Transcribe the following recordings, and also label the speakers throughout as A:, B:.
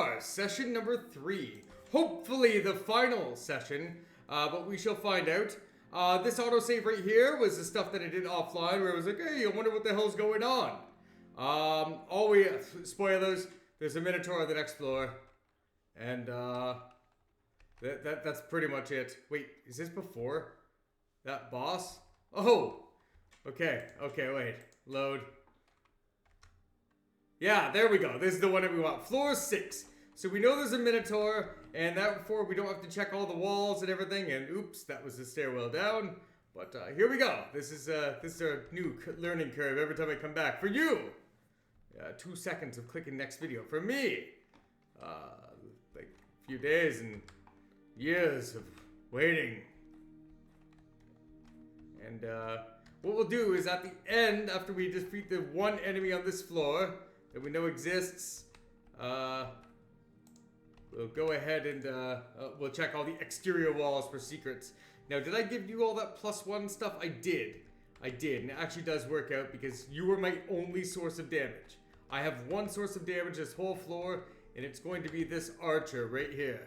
A: are, session number 3. Hopefully the final session, but we shall find out. This autosave right here was the stuff that I did offline where I was like, hey, I wonder what the hell's going on. Spoilers, there's a Minotaur on the next floor. And, that's pretty much it. Wait, is this before that boss? Oh! Okay, wait. Load. Yeah, there we go. This is the one that we want. Floor 6. So we know there's a Minotaur, and that before we don't have to check all the walls and everything, and oops, that was the stairwell down. But here we go. This is our new learning curve every time I come back. For you! 2 seconds of clicking next video. For me! Like a few days and years of waiting. And what we'll do is at the end, after we defeat the one enemy on this floor that we know exists, we'll go ahead and we'll check all the exterior walls for secrets. Now, did I give you all that +1 stuff? I did. And it actually does work out because you were my only source of damage. I have one source of damage this whole floor, and it's going to be this archer right here.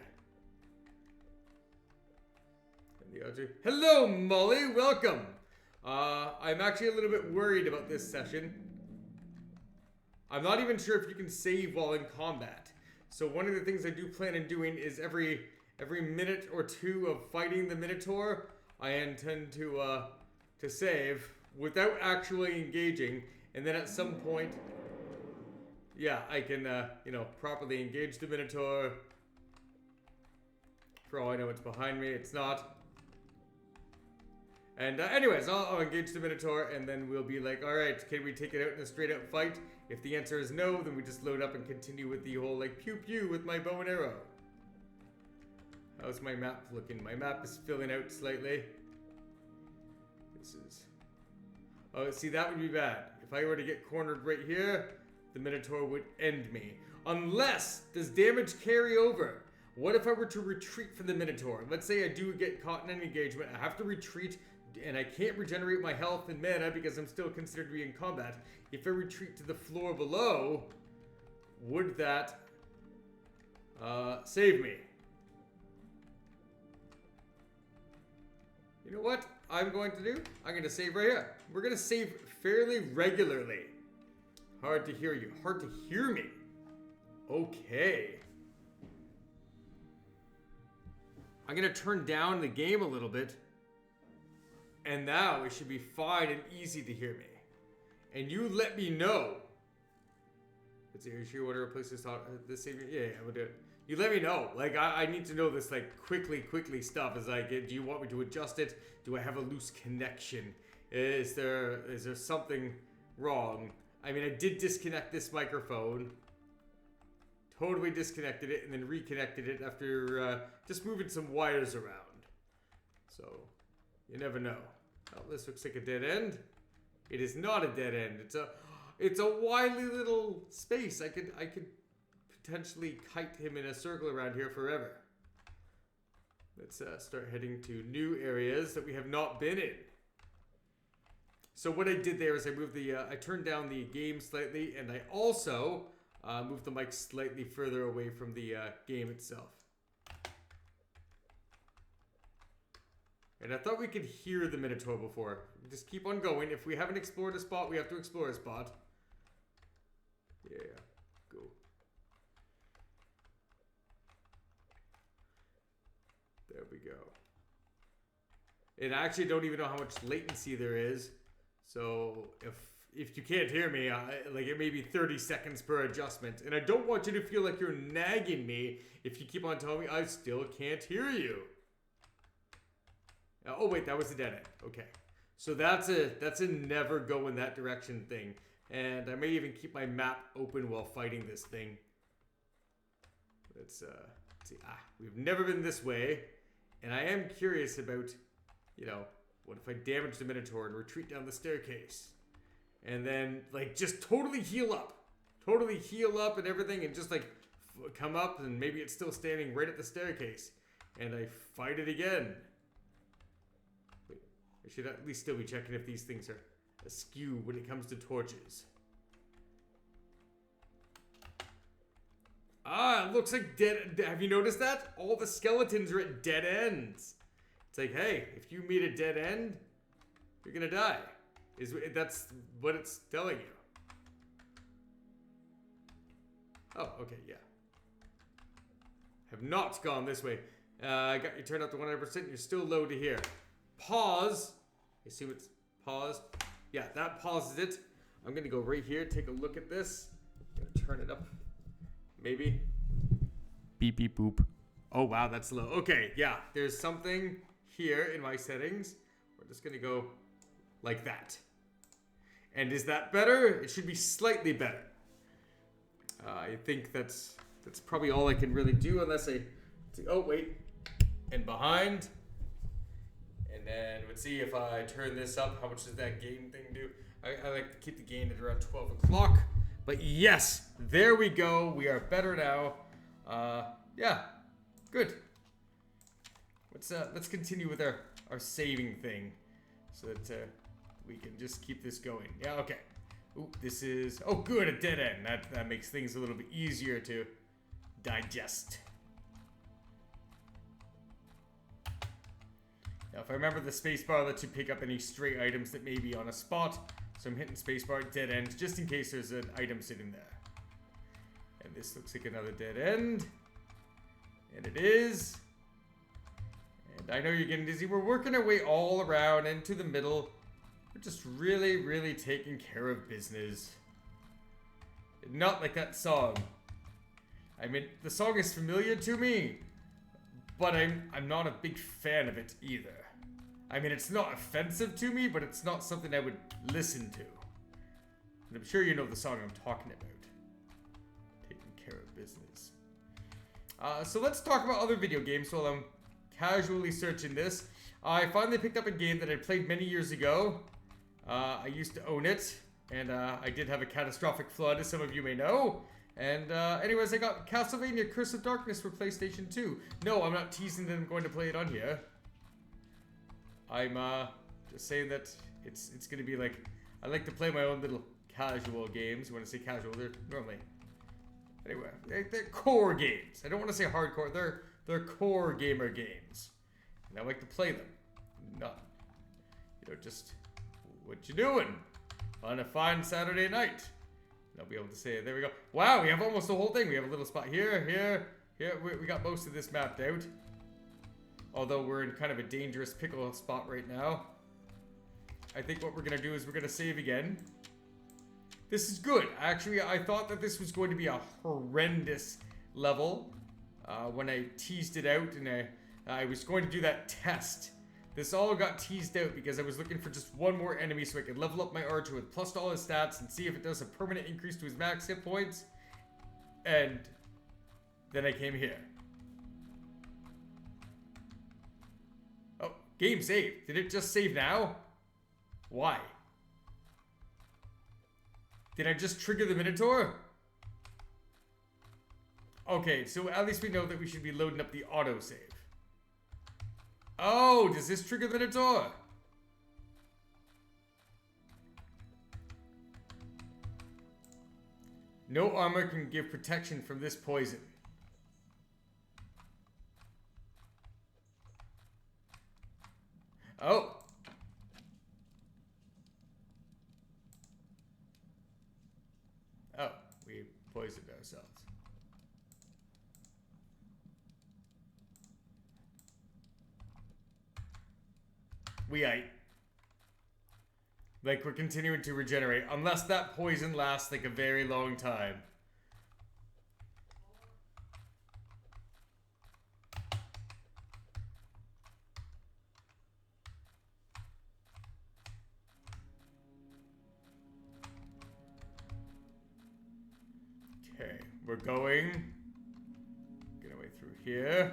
A: And the archer. Hello, Molly. Welcome. I'm actually a little bit worried about this session. I'm not even sure if you can save while in combat. So one of the things I do plan on doing is every minute or two of fighting the Minotaur, I intend to save without actually engaging, and then at some point, yeah, I can properly engage the Minotaur. For all I know, it's behind me. It's not. And anyways, I'll engage the Minotaur, and then we'll be like, alright, can we take it out in a straight-out fight? If the answer is no, then we just load up and continue with the whole, like, pew-pew with my bow and arrow. How's my map looking? My map is filling out slightly. This is... Oh, see, that would be bad. If I were to get cornered right here, the Minotaur would end me. Unless, does damage carry over? What if I were to retreat from the Minotaur? Let's say I do get caught in an engagement, I have to retreat, and I can't regenerate my health and mana because I'm still considered to be in combat. If I retreat to the floor below, would that save me? You know what I'm going to do? I'm going to save right here. We're going to save fairly regularly. Hard to hear you. Hard to hear me. Okay. I'm going to turn down the game a little bit. And now it should be fine and easy to hear me. And you let me know. Let's see, are you sure you want to replace this savior? Yeah, we'll do it. You let me know. Like, I need to know this, like, quickly stuff. Is like, do you want me to adjust it? Do I have a loose connection? Is there something wrong? I mean, I did disconnect this microphone. Totally disconnected it and then reconnected it after just moving some wires around. So, you never know. Oh, this looks like a dead end. It is not a dead end. It's a wily little space. I could potentially kite him in a circle around here forever. Let's start heading to new areas that we have not been in. So what I did there is I moved I turned down the game slightly, and I also moved the mic slightly further away from the game itself. And I thought we could hear the Minotaur before. Just keep on going. If we haven't explored a spot, we have to explore a spot. Yeah, go. There we go. And I actually don't even know how much latency there is. So if you can't hear me, like it may be 30 seconds per adjustment. And I don't want you to feel like you're nagging me if you keep on telling me I still can't hear you. Oh wait, that was a dead end. Okay. So that's a never go in that direction thing. And I may even keep my map open while fighting this thing. Let's see. We've never been this way. And I am curious about, what if I damage the Minotaur and retreat down the staircase? And then, like, just totally heal up. Totally heal up and everything and just, like, come up and maybe it's still standing right at the staircase. And I fight it again. Wait, I should at least still be checking if these things are askew when it comes to torches. Yeah, it looks like dead. Have you noticed that? All the skeletons are at dead ends. It's like, hey, if you meet a dead end, you're gonna die. That's what it's telling you. Oh, okay, yeah. Have not gone this way. I got you turned up to 100%. You're still low to here. Pause. I assume it's paused. Yeah, that pauses it. I'm gonna go right here, take a look at this. I'm gonna turn it up. Maybe. Beep, beep, boop. Oh, wow, that's low. Okay, yeah, there's something here in my settings. We're just gonna go like that. And is that better? It should be slightly better. I think that's probably all I can really do unless I... Oh, wait. And behind. And then let's see if I turn this up. How much does that gain thing do? I like to keep the gain at around 12 o'clock. But yes, there we go. We are better now. Yeah, good. Let's continue with our saving thing so that we can just keep this going. Yeah, okay. Ooh, this is... Oh, good, a dead end. That makes things a little bit easier to digest. Now, if I remember, the spacebar lets you pick up any stray items that may be on a spot. So I'm hitting spacebar, dead end, just in case there's an item sitting there. And this looks like another dead end. And it is. And I know you're getting dizzy. We're working our way all around into the middle. We're just really, really taking care of business. Not like that song. I mean, the song is familiar to me, but I'm not a big fan of it either. I mean, it's not offensive to me, but it's not something I would listen to. And I'm sure you know the song I'm talking about. Taking care of business. So let's talk about other video games while I'm casually searching this. I finally picked up a game that I played many years ago. I used to own it, and I did have a catastrophic flood, as some of you may know. And anyways, I got Castlevania Curse of Darkness for PlayStation 2. No, I'm not teasing that I'm going to play it on here. I'm just saying that it's going to be like... I like to play my own little casual games. When I say casual, they're normally... Anyway, they're core games. I don't want to say hardcore. They're core gamer games. And I like to play them. Not, just... What you doing on a fine Saturday night? And I'll be able to say, there we go. Wow, we have almost the whole thing. We have a little spot here, here. We got most of this mapped out. Although we're in kind of a dangerous pickle spot right now. I think what we're going to do is we're going to save again. This is good. Actually, I thought that this was going to be a horrendous level when I teased it out, and I was going to do that test. This all got teased out because I was looking for just one more enemy so I could level up my archer with plus all his stats and see if it does a permanent increase to his max hit points. And then I came here. Oh, game saved. Did it just save now? Why? Did I just trigger the Minotaur? Okay, so at least we know that we should be loading up the autosave. Oh, does this trigger the Minotaur? No armor can give protection from this poison. Oh. Oh, we poisoned ourselves. We ate. Like, we're continuing to regenerate. Unless that poison lasts, like, a very long time. Okay, we're going. Get our way through here.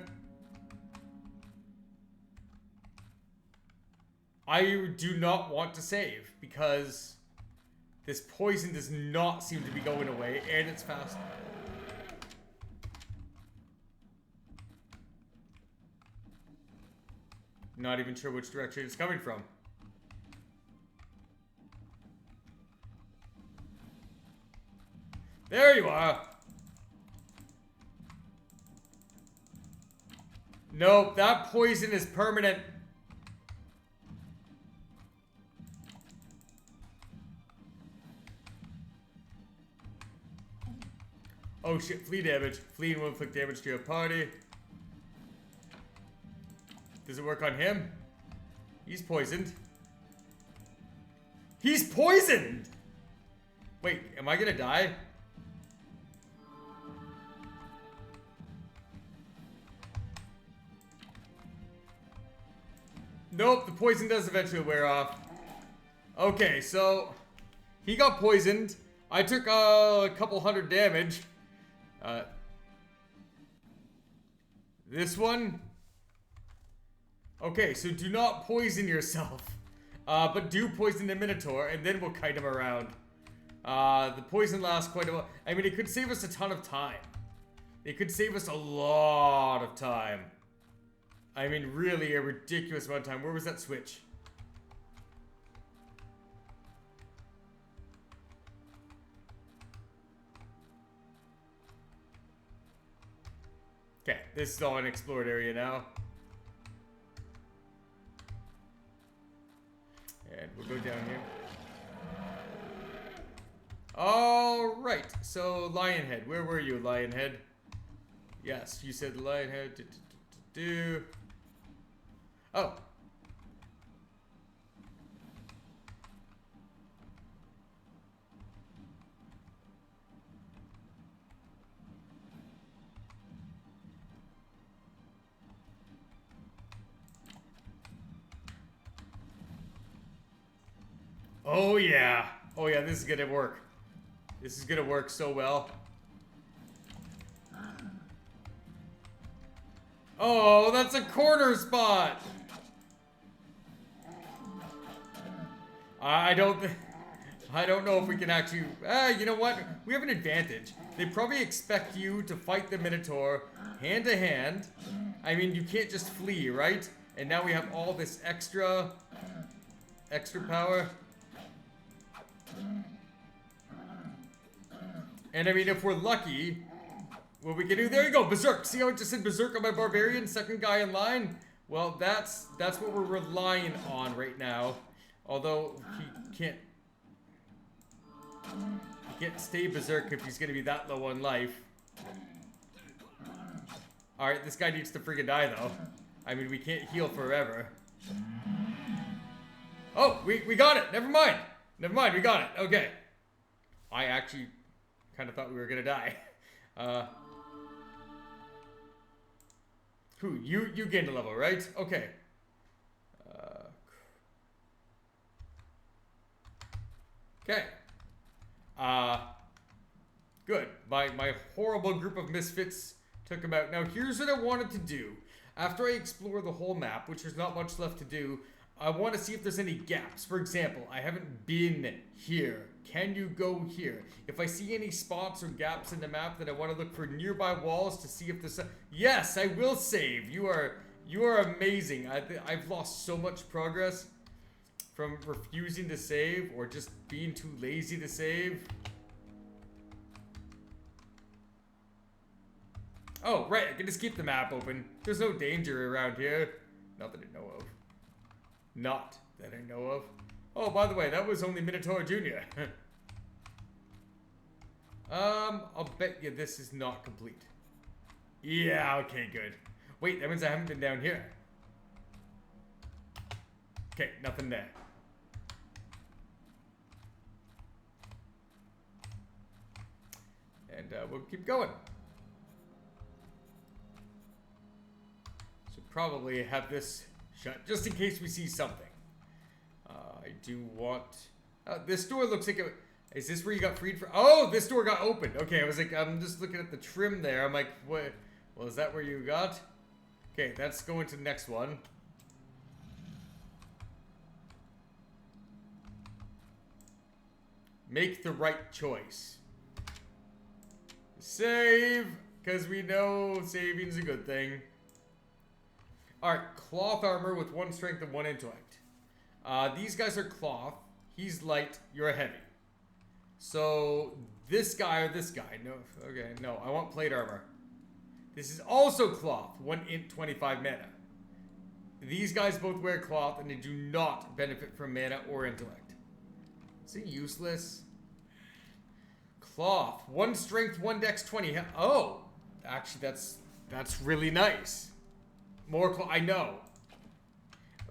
A: I do not want to save because this poison does not seem to be going away, and it's fast. Not even sure which direction it's coming from. There you are. Nope, that poison is permanent. Oh shit, flea damage. Fleeing will inflict damage to your party. Does it work on him? He's poisoned. He's poisoned! Wait, am I gonna die? Nope, the poison does eventually wear off. Okay, so he got poisoned. I took a couple hundred damage. This one. Okay, so do not poison yourself. But do poison the Minotaur, and then we'll kite him around. The poison lasts quite a while. I mean, it could save us a ton of time. It could save us a lot of time. I mean, really a ridiculous amount of time. Where was that switch? Okay, this is all an explored area now. And we'll go down here. Alright, so Lionhead. Where were you, Lionhead? Yes, you said Lionhead. Oh. Oh yeah. Oh yeah, this is gonna work. This is gonna work so well. Oh, that's a corner spot. I don't know if we can actually. You know what? We have an advantage. They probably expect you to fight the Minotaur hand to hand. I mean, you can't just flee, right? And now we have all this extra power. And I mean, if we're lucky, what we can do, there you go, Berserk. See how it just said Berserk on my Barbarian, second guy in line? Well, that's what we're relying on right now. Although he can't stay Berserk if he's gonna be that low on life. Alright, this guy needs to freaking die though. I mean, we can't heal forever. Oh, we got it. Never mind. Never mind, we got it. Okay. I actually kind of thought we were gonna die. You gained a level, right? Okay. Okay. Good. My horrible group of misfits took him out. Now here's what I wanted to do. After I explore the whole map, which there's not much left to do, I want to see if there's any gaps. For example, I haven't been here. Can you go here? If I see any spots or gaps in the map, then I want to look for nearby walls to see if there's... Yes, I will save. You are amazing. I've lost so much progress from refusing to save or just being too lazy to save. Oh, right. I can just keep the map open. There's no danger around here. Not that I know of. Not that I know of. Oh, by the way, that was only Minotaur Jr. I'll bet you this is not complete. Yeah, okay, good. Wait, that means I haven't been down here. Okay, nothing there. And we'll keep going. Should probably have this shut just in case we see something. I do want... this door looks like a... Is this where you got freed from? Oh, this door got opened. Okay, I was like, I'm just looking at the trim there. I'm like, what? Well, is that where you got? Okay, that's going to the next one. Make the right choice. Save, because we know saving's a good thing. Alright, cloth armor with 1 strength and 1 intellect. These guys are cloth. He's light. You're heavy. So, this guy or this guy? No, okay, no. I want plate armor. This is also cloth. 1 int, 25 mana. These guys both wear cloth and they do not benefit from mana or intellect. Is it useless? Cloth. 1 strength, 1 dex, 20. Oh! Actually, that's really nice. More cloth. I know.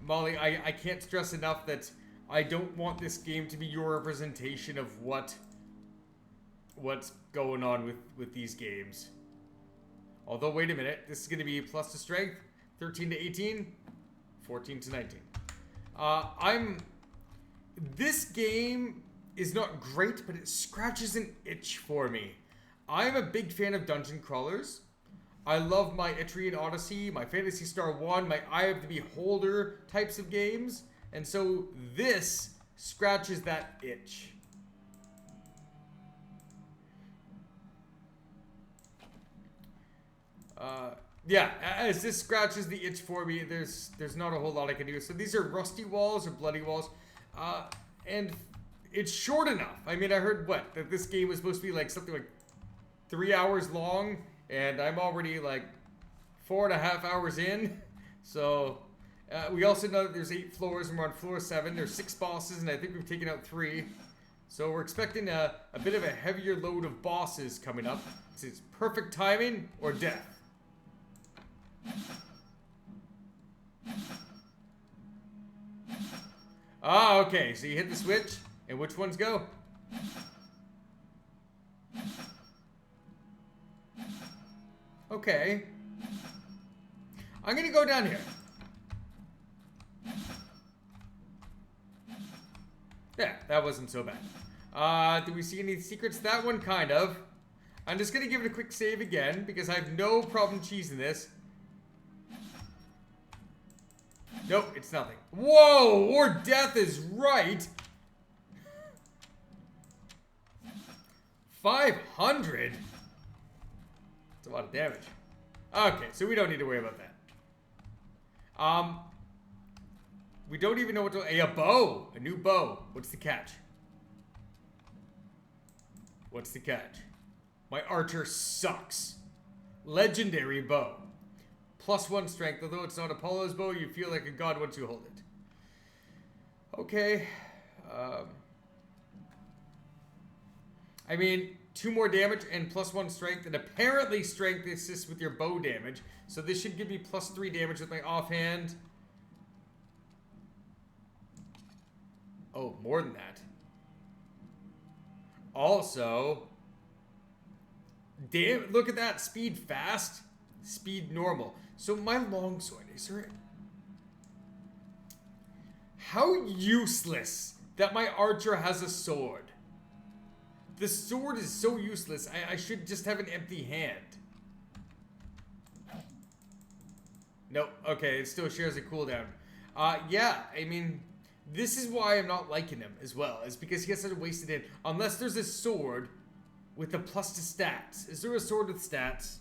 A: Molly, I can't stress enough that I don't want this game to be your representation of what's going on with these games. Although, wait a minute. This is going to be plus to strength. 13 to 18. 14 to 19. This game is not great, but it scratches an itch for me. I'm a big fan of dungeon crawlers. I love my Etrian Odyssey, my Phantasy Star 1, my Eye of the Beholder types of games. And so this scratches that itch. Yeah, as this scratches the itch for me, there's not a whole lot I can do. So these are rusty walls or bloody walls. And it's short enough. I mean, I heard that this game was supposed to be like something like 3 hours long, and I'm already like 4.5 hours in. So we also know that there's 8 floors and we're on floor 7. There's 6 bosses, and I think we've taken out 3. So we're expecting a bit of a heavier load of bosses coming up. It's perfect timing or death. Ah, okay. So you hit the switch, and which ones go? Okay. I'm gonna go down here. Yeah, that wasn't so bad. Do we see any secrets? That one, kind of. I'm just gonna give it a quick save again, because I have no problem cheesing this. Nope, it's nothing. Whoa, or death is right. 500? That's a lot of damage. Okay, so we don't need to worry about that. We don't even know what to... Hey, a bow! A new bow. What's the catch? What's the catch? My archer sucks. Legendary bow. +1 strength. Although it's not Apollo's bow, you feel like a god once you hold it. Okay. I mean, 2 more damage and +1 strength. And apparently strength assists with your bow damage. So this should give me +3 damage with my offhand. Oh, more than that. Also, damn, look at that. Speed fast, speed normal. So my longsword, is there... How useless that my archer has a sword. The sword is so useless, I should just have an empty hand. Nope, okay, it still shares a cooldown. Yeah, I mean... This is why I'm not liking him as well. Is because he has such a wasted hand. Unless there's a sword with a plus to stats. Is there a sword with stats?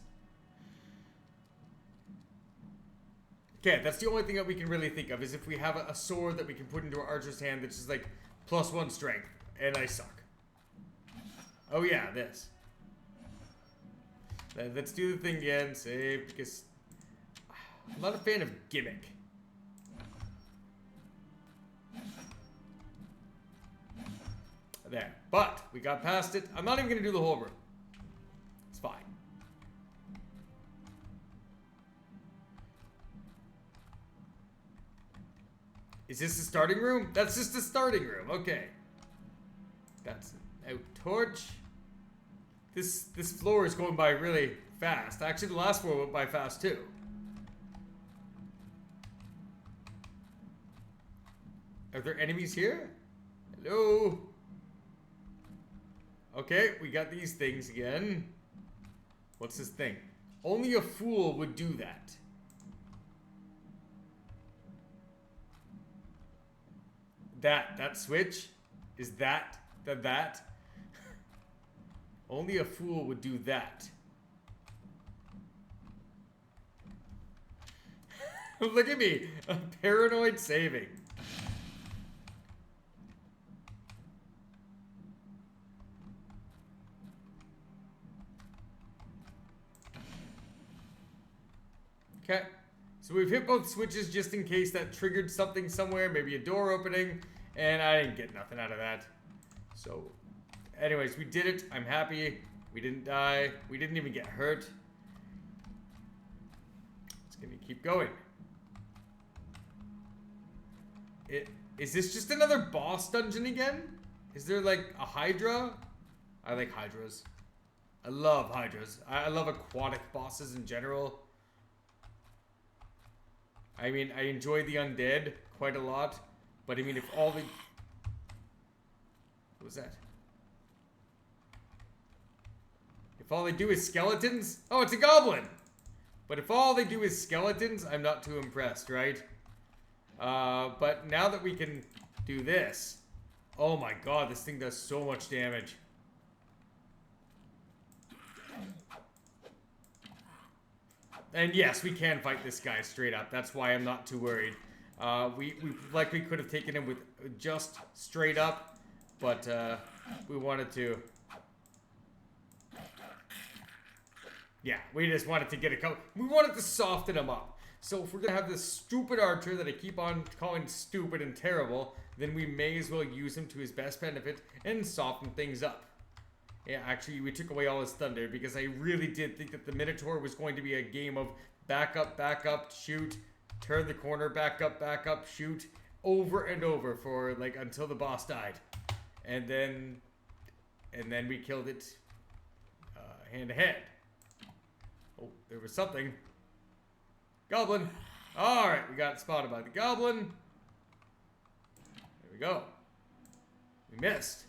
A: Okay, that's the only thing that we can really think of. Is if we have a sword that we can put into our archer's hand that's just like +1 strength. And I suck. Oh yeah, this. Let's do the thing again. Save. Because I'm not a fan of gimmick. There. But we got past it. I'm not even going to do the whole room. It's fine. Is this the starting room? That's just the starting room. Okay. That's an out torch. This floor is going by really fast. Actually, the last floor went by fast too. Are there enemies here? Hello? Okay, we got these things again. What's this thing? Only a fool would do that. That switch? Is that? Only a fool would do that. Look at me. I'm paranoid saving. Okay. So we've hit both switches just in case that triggered something somewhere, maybe a door opening, and I didn't get nothing out of that. So, anyways, we did it. I'm happy. We didn't die. We didn't even get hurt. It's gonna keep going. Is this just another boss dungeon again? Is there like a Hydra? I like Hydras. I love Hydras. I love aquatic bosses in general. I mean, I enjoy the undead quite a lot. But I mean, if all the... What was that? If all they do is skeletons... Oh, it's a goblin! But if all they do is skeletons, I'm not too impressed, right? But now that we can do this... Oh my god, this thing does so much damage. And yes, we can fight this guy straight up. That's why I'm not too worried. We likely could have taken him with just straight up, but we wanted to... Yeah, we just wanted to get a couple... We wanted to soften him up. So if we're going to have this stupid archer that I keep on calling stupid and terrible, then we may as well use him to his best benefit and soften things up. Yeah, actually, we took away all his thunder because I really did think that the Minotaur was going to be a game of back up, shoot, turn the corner, back up, shoot, over and over for, like, until the boss died. And then we killed it hand to hand. Oh, there was something. Goblin. Alright, we got spotted by the goblin. There we go. We missed.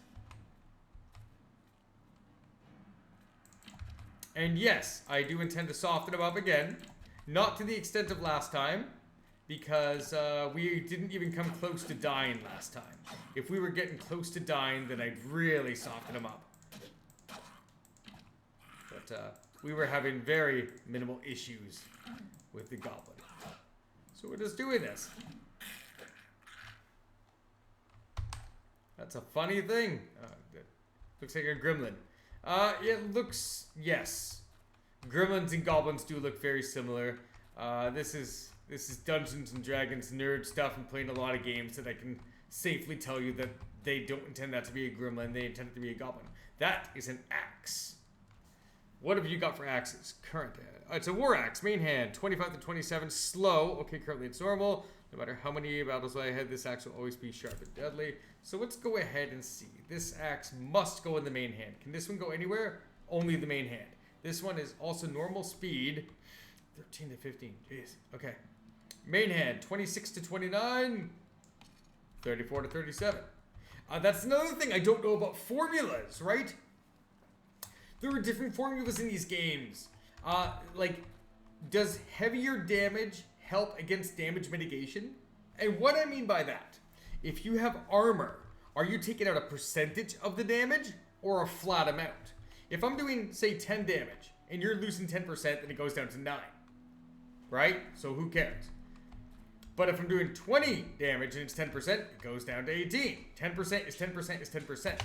A: And yes, I do intend to soften him up again. Not to the extent of last time, because we didn't even come close to dying last time. If we were getting close to dying, then I'd really soften him up. But we were having very minimal issues with the goblin. So we're just doing this. That's a funny thing. Looks like a gremlin. It looks, yes. Gremlins and goblins do look very similar. This is Dungeons and Dragons nerd stuff and playing a lot of games that I can safely tell you that they don't intend that to be a gremlin. They intend it to be a goblin. That is an axe. What have you got for axes? Current. It's a war axe. Main hand. 25 to 27. Slow. Okay, currently it's normal. No matter how many battles I had, this axe will always be sharp and deadly. So let's go ahead and see. This axe must go in the main hand. Can this one go anywhere? Only the main hand. This one is also normal speed. 13 to 15. Jeez. Okay. Main hand. 26 to 29. 34 to 37. That's another thing I don't know about formulas, right? There are different formulas in these games. Like, does heavier damage help against damage mitigation? And what I mean by that, if you have armor, are you taking out a percentage of the damage or a flat amount? If I'm doing, say, 10 damage and you're losing 10%, then it goes down to 9. Right? So who cares? But if I'm doing 20 damage and it's 10%, it goes down to 18. 10% is 10% is 10%.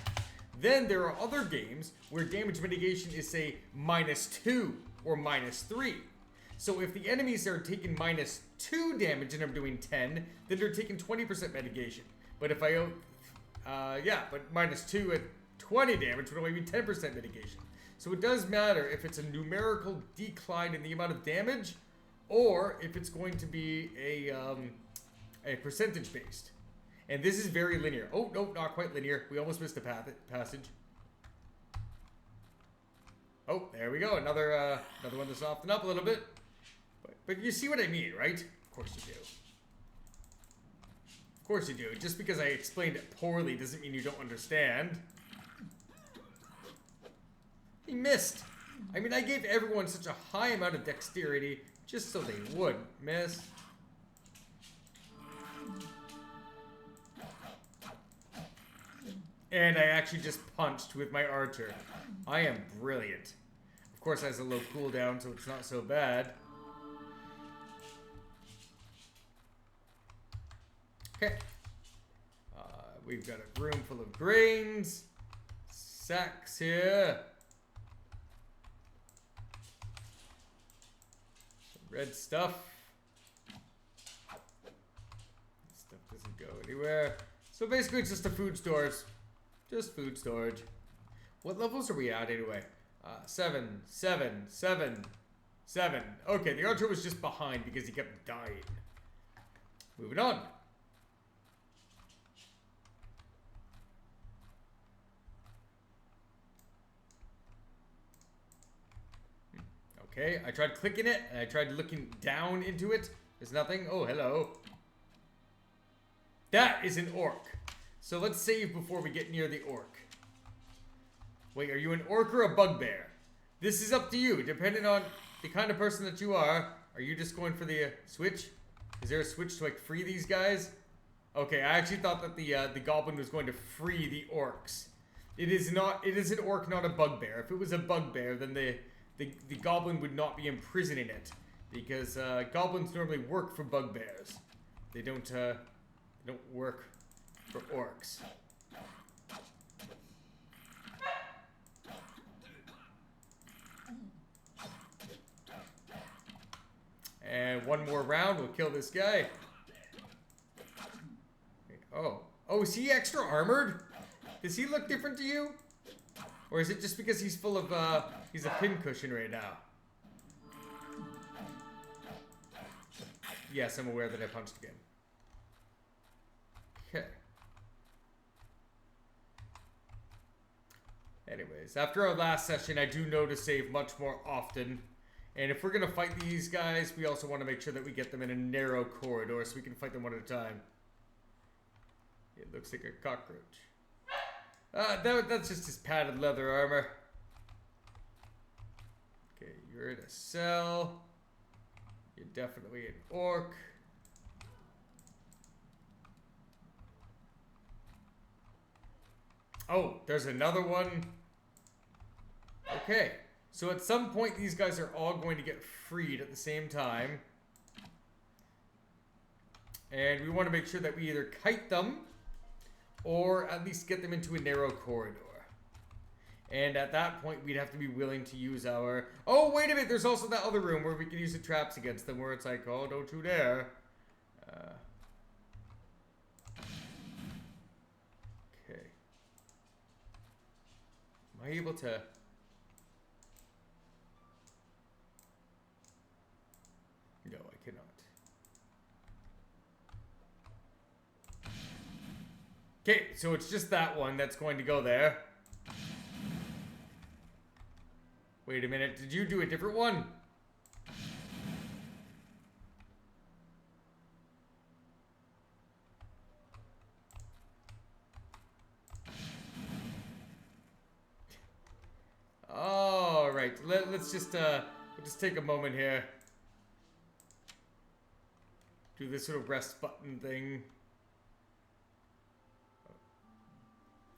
A: Then there are other games where damage mitigation is, say, -2 or -3. So if the enemies are taking -2 damage and I'm doing 10, then they're taking 20% mitigation. But if I, but -2 at 20 damage would only be 10% mitigation. So it does matter if it's a numerical decline in the amount of damage, or if it's going to be a percentage based. And this is very linear. Oh, no, not quite linear. We almost missed a passage. Oh, there we go. Another one to soften up a little bit. But you see what I mean, right? Of course you do. Of course you do. Just because I explained it poorly doesn't mean you don't understand. He missed. I mean, I gave everyone such a high amount of dexterity just so they would miss. And I actually just punched with my archer. I am brilliant. Of course, it has a low cooldown, so it's not so bad. Okay. We've got a room full of grains. Sacks here. Some Red stuff. Stuff doesn't go anywhere. So basically it's just the food stores. Just food storage. What levels are we at anyway? 7, 7, 7, 7. Okay, the archer was just behind because he kept dying. Moving on. Okay, I tried clicking it, and I tried looking down into it. There's nothing. Oh, hello. That is an orc. So let's save before we get near the orc. Wait, are you an orc or a bugbear? This is up to you, depending on the kind of person that you are. Are you just going for the switch? Is there a switch to like free these guys? Okay, I actually thought that the goblin was going to free the orcs. It is not. It is an orc, not a bugbear. If it was a bugbear, then the goblin would not be imprisoning it, because goblins normally work for bugbears. They don't work for orcs. And one more round will kill this guy. Oh, is he extra armored? Does he look different to you? Or is it just because he's full of, he's a pincushion right now? Yes, I'm aware that I punched again. Okay. Anyways, after our last session, I do know to save much more often. And if we're going to fight these guys, we also want to make sure that we get them in a narrow corridor so we can fight them one at a time. It looks like a cockroach. That's just his padded leather armor. Okay, you're in a cell. You're definitely an orc. Oh, there's another one. Okay. So at some point, these guys are all going to get freed at the same time. And we want to make sure that we either kite them or at least get them into a narrow corridor. And at that point, we'd have to be willing to use our... Oh, wait a minute! There's also that other room where we can use the traps against them, where it's like, oh, don't you dare. Okay. Am I able to... No, I cannot. Okay, so it's just that one that's going to go there. Wait a minute, did you do a different one? All right, let's just we'll just take a moment here. Do this sort of rest button thing.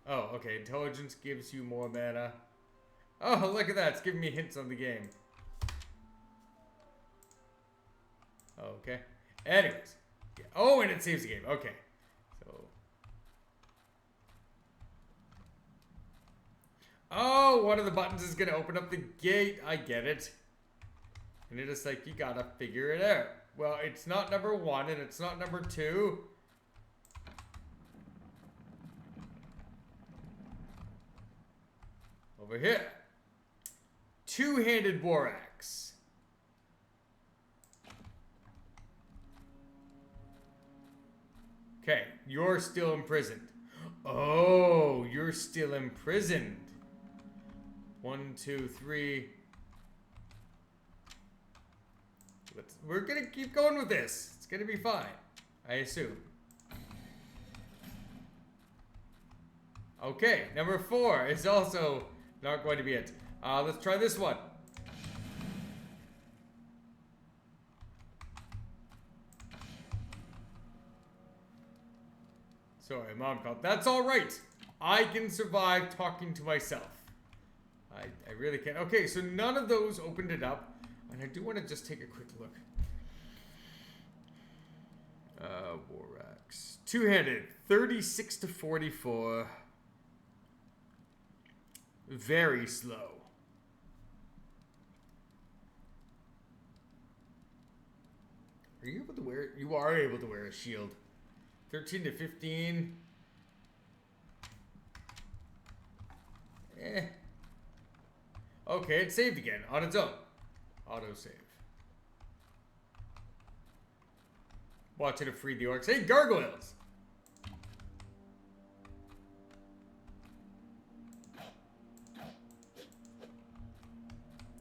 A: Oh, okay. Intelligence gives you more mana. Oh, look at that. It's giving me hints on the game. Okay. Anyways. Yeah. Oh, and it saves the game. Okay. So. Oh, one of the buttons is going to open up the gate. I get it. And it's just like, you got to figure it out. Well, it's not number 1 and it's not number 2. Over here. Two-handed war axe. Okay, you're still imprisoned. Oh, you're still imprisoned. 1, 2, 3. We're gonna keep going with this. It's gonna be fine, I assume. Okay, number 4 is also not going to be it. Let's try this one. Sorry, mom called. That's all right. I can survive talking to myself. I really can. Okay, so none of those opened it up. And I do want to just take a quick look. War axe. Two-handed. 36 to 44. Very slow. Are you able to wear it? You are able to wear a shield. 13 to 15. Okay, it saved again on its own. Autosave. Watching it free the orcs. Hey, gargoyles!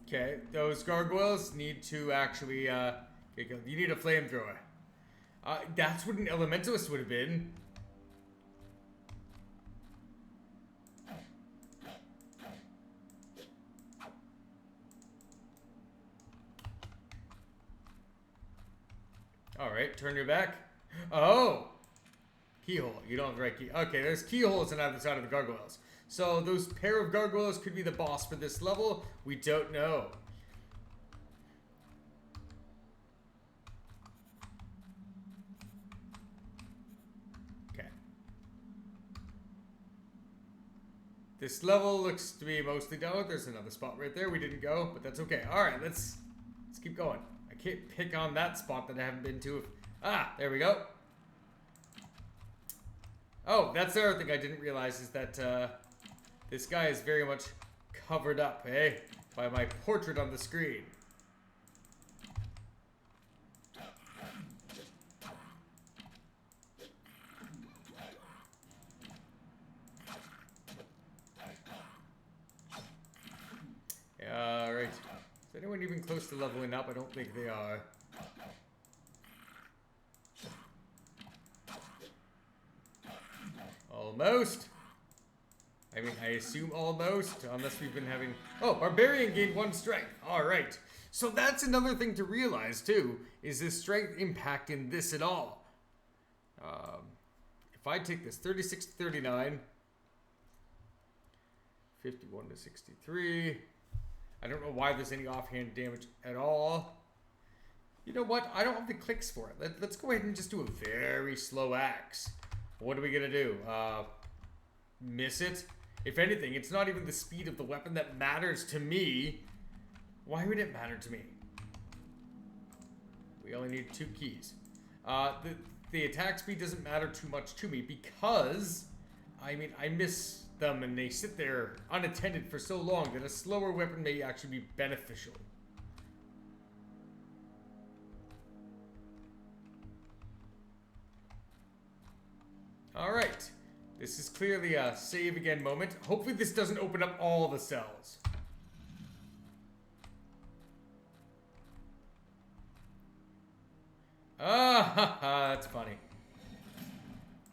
A: Okay, those gargoyles need to actually, you need a flamethrower. That's what an elementalist would have been. Alright, turn your back. Oh! Keyhole. You don't have the right key. Okay, there's keyholes on either side of the gargoyles. So those pair of gargoyles could be the boss for this level. We don't know. Okay. This level looks to be mostly done with. There's another spot right there we didn't go, but that's okay. Alright, let's keep going. I can't pick on that spot that I haven't been to. Ah, there we go. Oh, that's the other thing I didn't realize is that this guy is very much covered up, eh? By my portrait on the screen. Alright. Is anyone even close to leveling up? I don't think they are. Almost. I mean, I assume almost, unless we've been having... Oh, Barbarian gained 1 strength. Alright. So that's another thing to realize, too, is this strength impact in this at all? If I take this 36 to 39, 51 to 63... I don't know why there's any offhand damage at all. You know what? I don't have the clicks for it. Let's go ahead and just do a very slow axe. What are we going to do? Miss it? If anything, it's not even the speed of the weapon that matters to me. Why would it matter to me? We only need 2 keys. The attack speed doesn't matter too much to me because, I mean, I miss them and they sit there unattended for so long that a slower weapon may actually be beneficial. Alright. This is clearly a save again moment. Hopefully this doesn't open up all the cells. That's funny.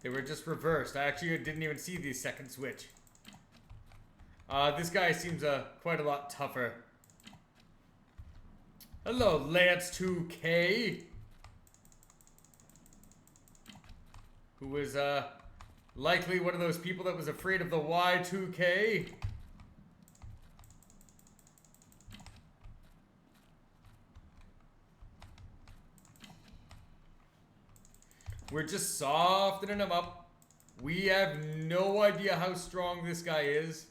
A: They were just reversed. I actually didn't even see the second switch. This guy seems quite a lot tougher. Hello, Lance 2K. Who is likely one of those people that was afraid of the Y2K. We're just softening him up. We have no idea how strong this guy is.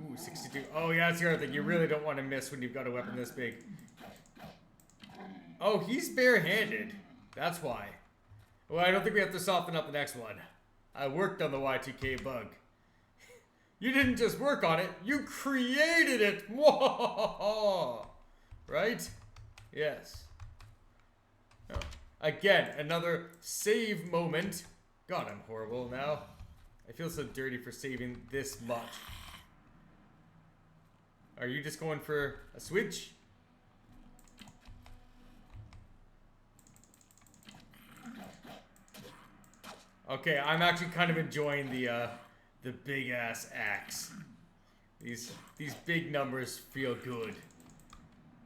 A: Ooh, 62. Oh, yeah, that's the other thing. You really don't want to miss when you've got a weapon this big. Oh, he's barehanded. That's why. Well, I don't think we have to soften up the next one. I worked on the Y2K bug. You didn't just work on it, you created it! Whoa! Right? Yes. Oh. Again, another save moment. God, I'm horrible now. I feel so dirty for saving this much. Are you just going for a switch? Okay, I'm actually kind of enjoying the big ass axe. These big numbers feel good,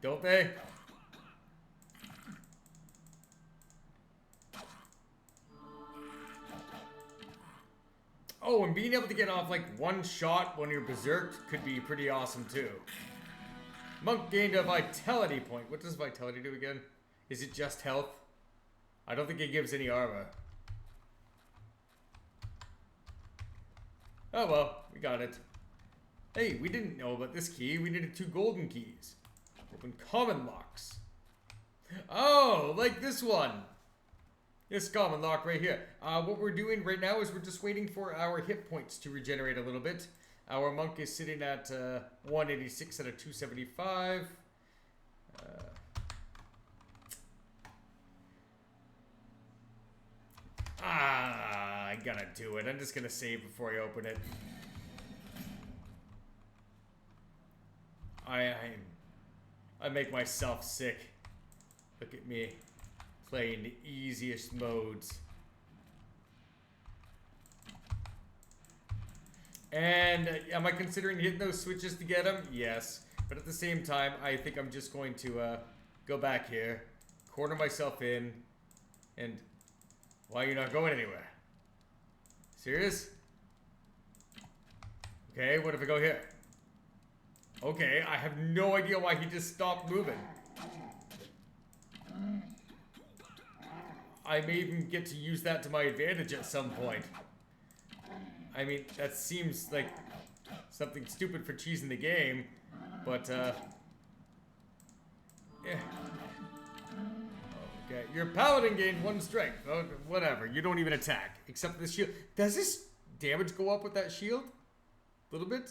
A: don't they? Oh, and being able to get off like one shot when you're berserked could be pretty awesome too. Monk gained a vitality point. What does vitality do again? Is it just health? I don't think it gives any armor. Oh well, we got it. Hey, we didn't know about this key. We needed 2 golden keys. Open common locks. Oh, like this one. This common lock right here. What we're doing right now is we're just waiting for our hit points to regenerate a little bit. Our monk is sitting at 186 out of 275. I gotta do it. I'm just gonna save before I open it. I make myself sick. Look at me playing the easiest modes. And am I considering hitting those switches to get them? Yes. But at the same time, I think I'm just going to go back here, corner myself in, and why are you not going anywhere? Serious? Okay, what if I go here? Okay, I have no idea why he just stopped moving. I may even get to use that to my advantage at some point. I mean, that seems like something stupid for cheesing the game, but, yeah. Okay, your paladin gained 1 strength. Oh, whatever, you don't even attack, except for the shield. Does this damage go up with that shield? A little bit?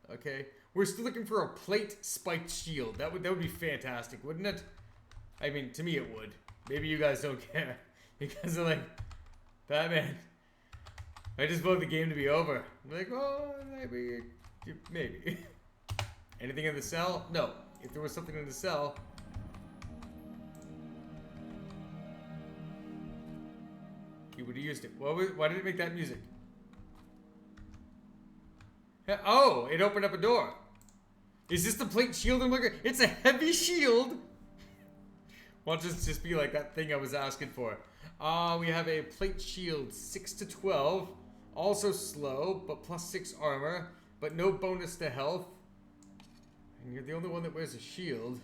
A: Okay. We're still looking for a plate spiked shield. That would be fantastic, wouldn't it? I mean, to me it would. Maybe you guys don't care. You guys are like, Batman, I just want the game to be over. I'm like, oh, maybe. Anything in the cell? No. If there was something in the cell. He would have used it. Why did it make that music? Oh, it opened up a door. Is this the plate shield I'm looking at? It's a heavy shield. Watch this just be like that thing I was asking for. We have a plate shield 6 to 12. Also slow, but plus 6 armor. But no bonus to health. And you're the only one that wears a shield.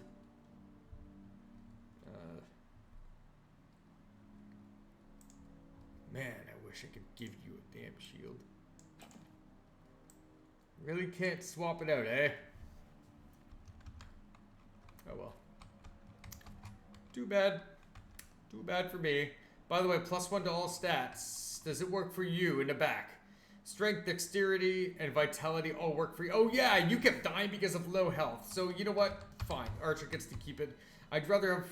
A: Man, I wish I could give you a damn shield. Really can't swap it out, eh? Oh well. Too bad. Too bad for me. By the way, +1 to all stats. Does it work for you in the back? Strength, dexterity, and vitality all work for you. Oh yeah, you kept dying because of low health. So you know what? Fine. Archer gets to keep it. I'd rather have...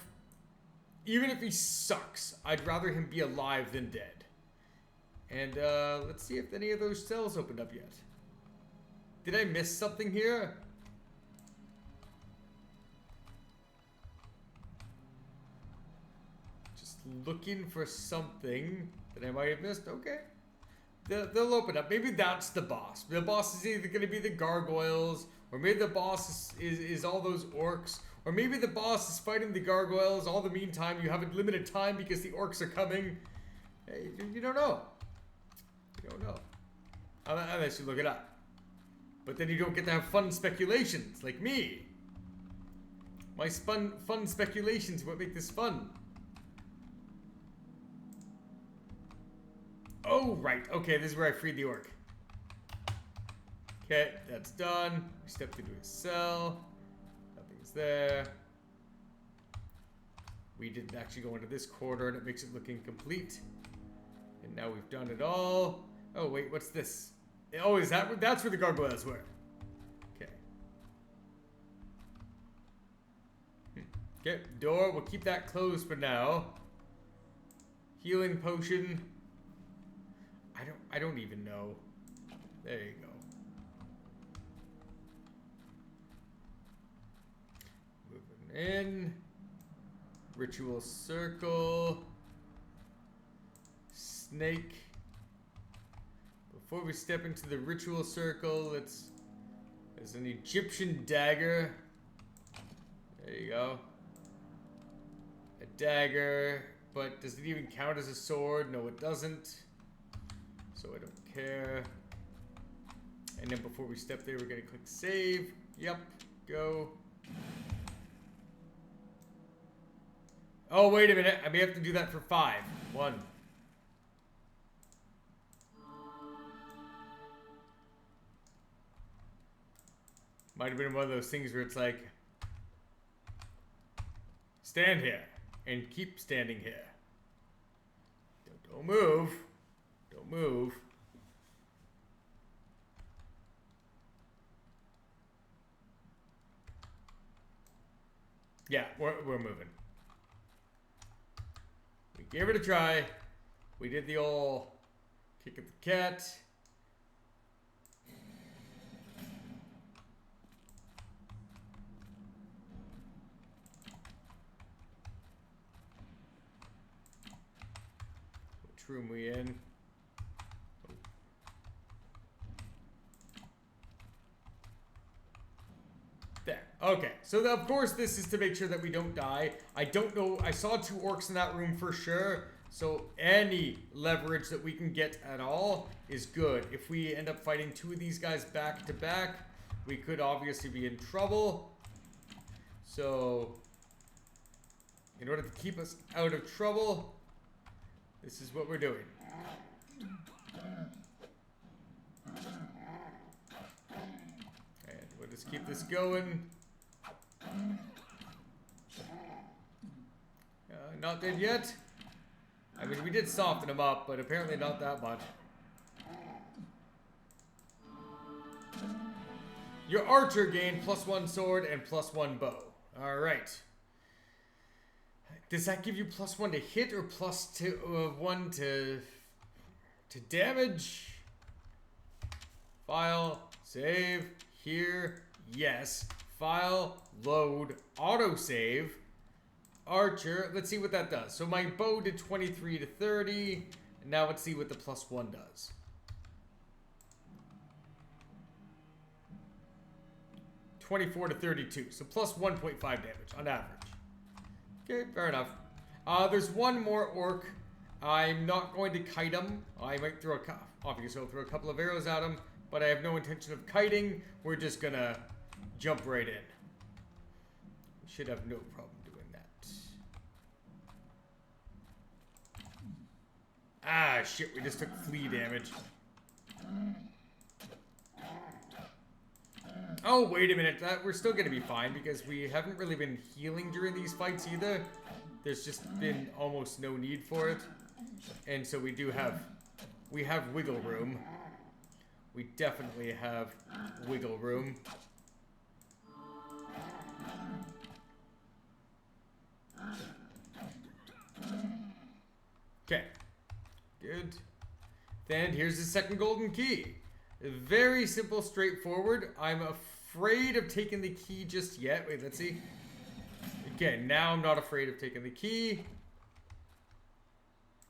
A: Even if he sucks, I'd rather him be alive than dead. And let's see if any of those cells opened up yet. Did I miss something here? Just looking for something that I might have missed. Okay. They'll open up. Maybe that's the boss. The boss is either going to be the gargoyles, or maybe the boss is all those orcs, or maybe the boss is fighting the gargoyles. All the meantime, you have a limited time because the orcs are coming. Hey, you don't know. You don't know. Unless you look it up. But then you don't get to have fun speculations, like me. My fun speculations what make this fun. Oh, right. Okay, this is where I freed the orc. Okay, that's done. We stepped into a cell. Nothing's there. We didn't actually go into this corridor, and it makes it look incomplete. And now we've done it all. Oh, wait, what's this? Oh, is that that's where the gargoyles were? Okay. Okay, door. We'll keep that closed for now. Healing potion. I don't even know. There you go. Moving in. Ritual circle. Snake. Before we step into the ritual circle, there's an Egyptian dagger. There you go. A dagger, but does it even count as a sword? No, it doesn't. So I don't care. And then before we step there, we're gonna click save. Yep, go. Oh, wait a minute. I may have to do that for 5. 1. Might have been one of those things where it's like, stand here and keep standing here. Don't move. Don't move. Yeah, we're moving. We gave it a try. We did the old kick at the cat. Which room we in? There. Okay, so of course this is to make sure that we don't die. I don't know. I saw 2 orcs in that room for sure. So any leverage that we can get at all is good. If we end up fighting 2 of these guys back to back, we could obviously be in trouble. So in order to keep us out of trouble, this is what we're doing. And we'll just keep this going. Not dead yet. I mean, we did soften him up, but apparently not that much. Your archer gained +1 sword and +1 bow. Alright. Does that give you +1 to hit or +1 to damage? File, save, here, yes. File, load, autosave. Archer, let's see what that does. So my bow did 23 to 30. And now let's see what the +1 does. (24 to 32). So +1.5 damage on average. Okay, fair enough. There's one more orc. I'm not going to kite him. I might throw obviously I'll throw a couple of arrows at him, but I have no intention of kiting. We're just gonna jump right in. We should have no problem doing that. Ah, shit, we just took flea damage. Oh, wait a minute. We're still going to be fine because we haven't really been healing during these fights either. There's just been almost no need for it. And so we have wiggle room. We definitely have wiggle room. Okay. Good. Then here's the second golden key. Very simple, straightforward. I'm afraid of taking the key just yet. Wait, let's see. Again, now I'm not afraid of taking the key.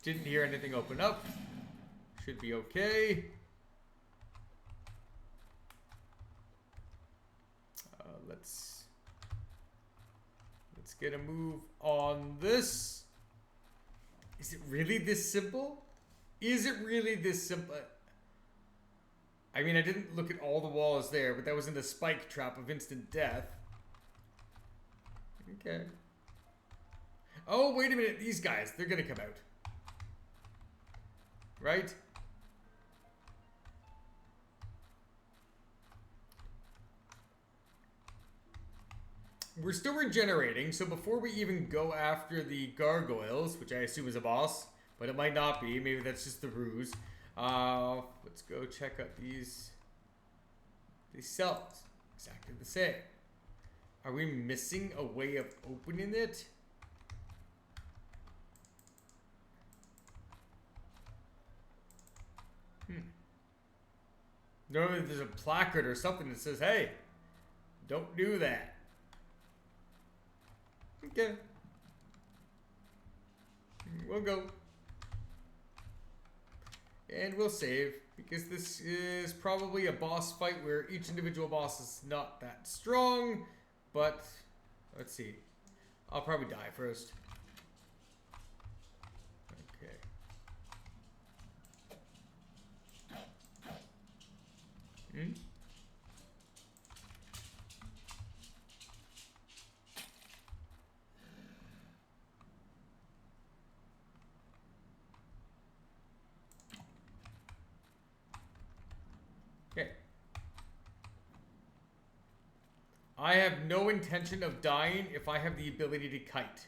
A: Didn't hear anything open up. Should be okay. Let's get a move on this. Is it really this simple? Is it really this simple? I mean, I didn't look at all the walls there, but that was in the spike trap of instant death. Okay. Oh, wait a minute. These guys, they're going to come out. Right? We're still regenerating, so before we even go after the gargoyles, which I assume is a boss, but it might not be. Maybe that's just the ruse. Let's go check out these cells. Exactly the same. Are we missing a way of opening it? Normally there's a placard or something that says, hey, don't do that. Okay. We'll go. And we'll save, because this is probably a boss fight where each individual boss is not that strong. But, let's see. I'll probably die first. Okay. Okay. I have no intention of dying if I have the ability to kite.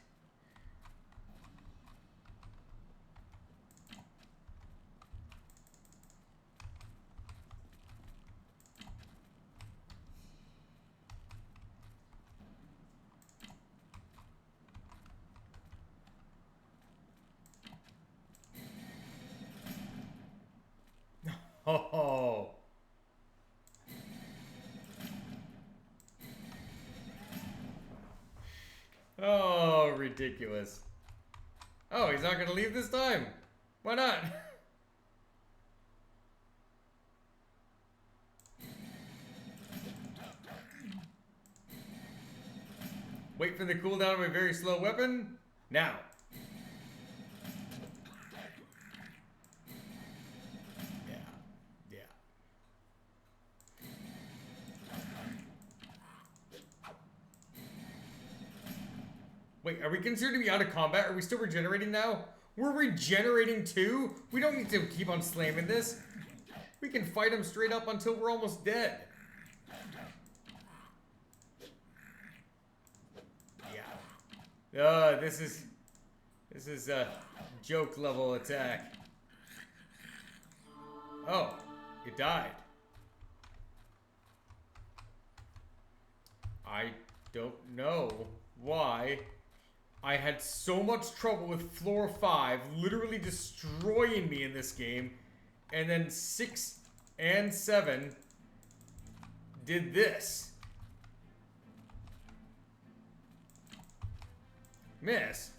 A: Oh. Oh, ridiculous. Oh, he's not gonna leave this time. Why not? Wait for the cooldown of a very slow weapon. Now. Yeah. Wait, are we considered to be out of combat? Are we still regenerating now? We're regenerating too? We don't need to keep on slamming this. We can fight him straight up until we're almost dead. Yeah. This is a joke level attack. Oh, it died. I don't know why I had so much trouble with floor 5 literally destroying me in this game, and then 6 and 7 did this. Miss.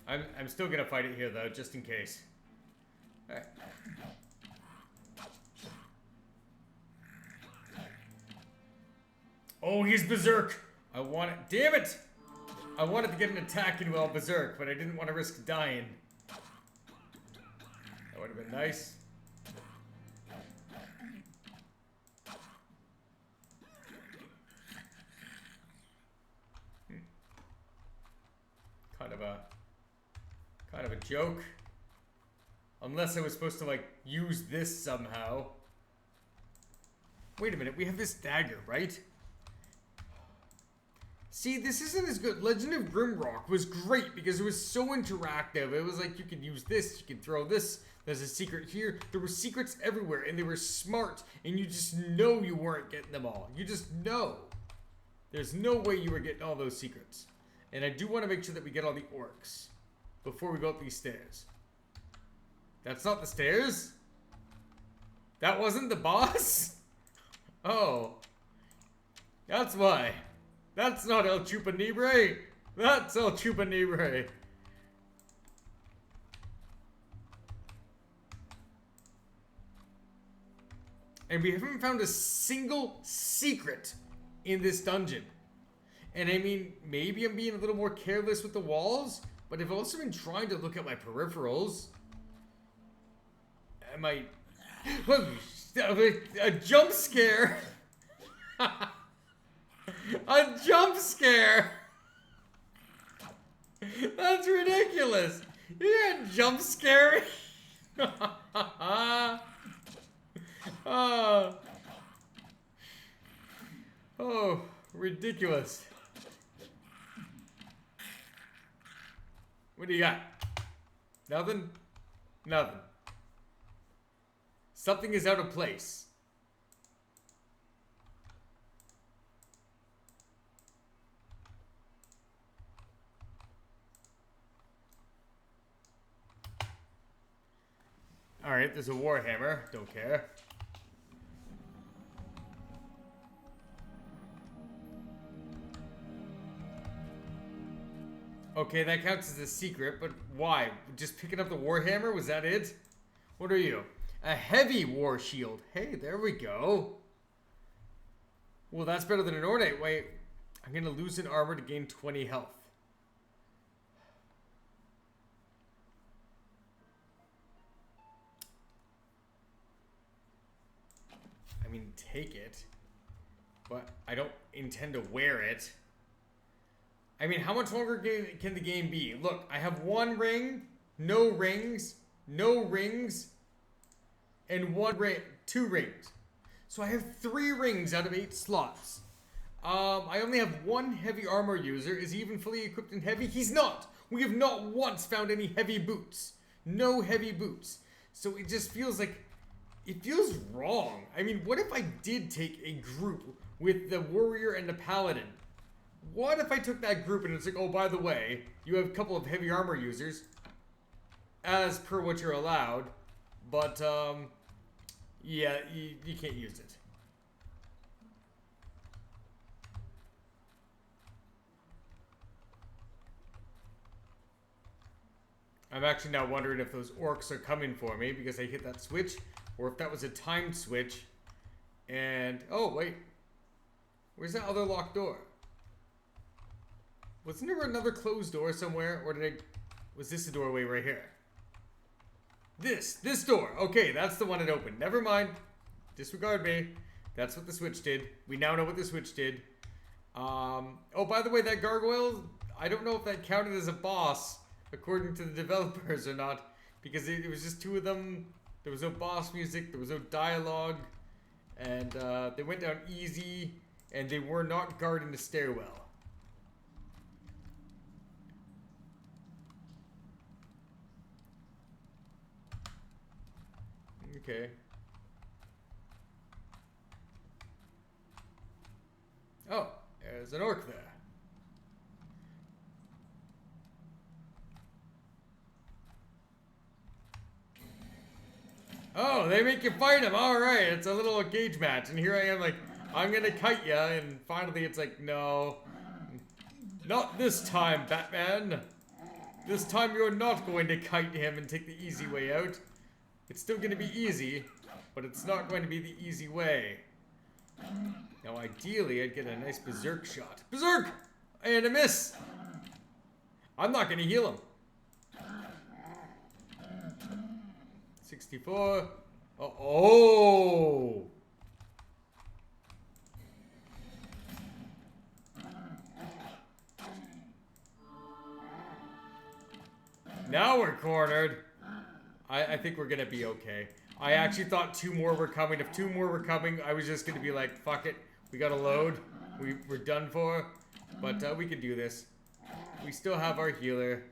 A: I'm still gonna fight it here though, just in case. Alright. Oh, he's berserk! I want it. Damn it! I wanted to get an attack in while berserk, but I didn't want to risk dying. That would have been nice. Kind of a joke. Unless I was supposed to, like, use this somehow. Wait a minute, we have this dagger, right? See, this isn't as good. Legend of Grimrock was great because it was so interactive. It was like you could use this, you can throw this. There's a secret here. There were secrets everywhere, and they were smart, and you just know you weren't getting them all. You just know. There's no way you were getting all those secrets. And I do want to make sure that we get all the orcs before we go up these stairs. That's not the stairs? That wasn't the boss? Oh. That's why. That's not El Chupanibre. That's El Chupanibre. And we haven't found a single secret in this dungeon. And I mean, maybe I'm being a little more careless with the walls, but I've also been trying to look at my peripherals. Am I... A jump scare! A jump scare! That's ridiculous! You're jump scary! Oh, ridiculous. What do you got? Nothing? Nothing. Something is out of place. Alright, there's a warhammer. Don't care. Okay, that counts as a secret, but why? Just picking up the warhammer? Was that it? What are you? A heavy war shield. Hey, there we go. Well, that's better than an ornate. Wait, I'm going to lose an armor to gain 20 health. I mean, take it. but I don't intend to wear it. I mean, how much longer can the game be? Look, I have 1 ring, no rings, and 2 rings. So I have 3 rings out of 8 slots. I only have 1 heavy armor user. Is he even fully equipped in heavy? He's not! We have not once found any heavy boots. No heavy boots. So it just feels like... It feels wrong. I mean, what if I did take a group with the warrior and the paladin? What if I took that group and it's like, oh, by the way, you have a couple of heavy armor users, as per what you're allowed, but, yeah, you can't use it. I'm actually now wondering if those orcs are coming for me because I hit that switch, or if that was a timed switch. And, oh, wait. Where's that other locked door? Wasn't there another closed door somewhere? Or was this the doorway right here? This door. Okay, that's the one it opened. Never mind. Disregard me. That's what the switch did. We now know what the switch did. Oh, by the way, that gargoyle, I don't know if that counted as a boss, according to the developers or not, because it was just 2 of them. There was no boss music, there was no dialogue, and they went down easy, and they were not guarding the stairwell. Okay. Oh, there's an orc there. Oh, they make you fight him. All right, it's a little cage match, and here I am like, I'm gonna kite ya, and finally it's like, no, not this time, Batman. This time you're not going to kite him and take the easy way out. It's still gonna be easy, but it's not going to be the easy way. Now, ideally, I'd get a nice berserk shot. Berserk! And a miss! I'm not gonna heal him. 64. Oh! Now we're cornered. I think we're gonna be okay. I actually thought 2 more were coming. If 2 more were coming, I was just gonna be like, fuck it. We gotta load. We're done for. But we can do this. We still have our healer.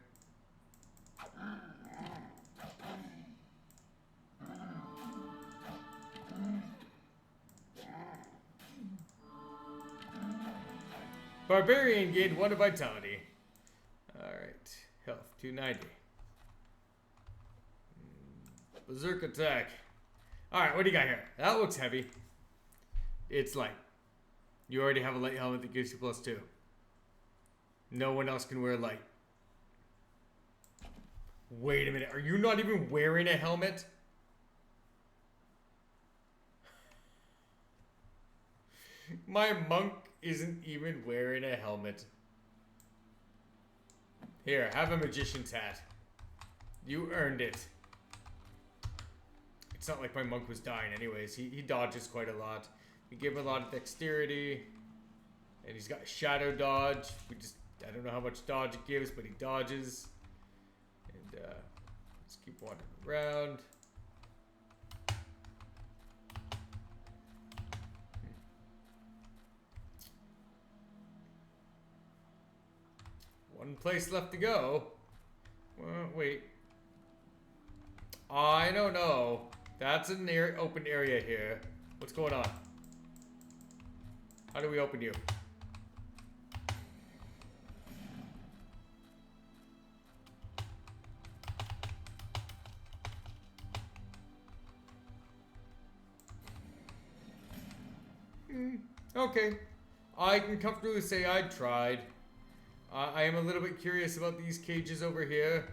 A: Barbarian gained 1 of vitality. Alright. Health, 290. Berserk attack. Alright, what do you got here? That looks heavy. It's light. You already have a light helmet that gives you +2. No one else can wear light. Wait a minute. Are you not even wearing a helmet? My monk isn't even wearing a helmet. Here, have a magician's hat. You earned it. It's not like my monk was dying anyways. He dodges quite a lot. We give him a lot of dexterity. And he's got shadow dodge. I don't know how much dodge it gives, but he dodges. And let's keep wandering around. One place left to go. Well, wait. I don't know. That's an open area here. What's going on? How do we open you? Okay. I can comfortably say I tried. I am a little bit curious about these cages over here.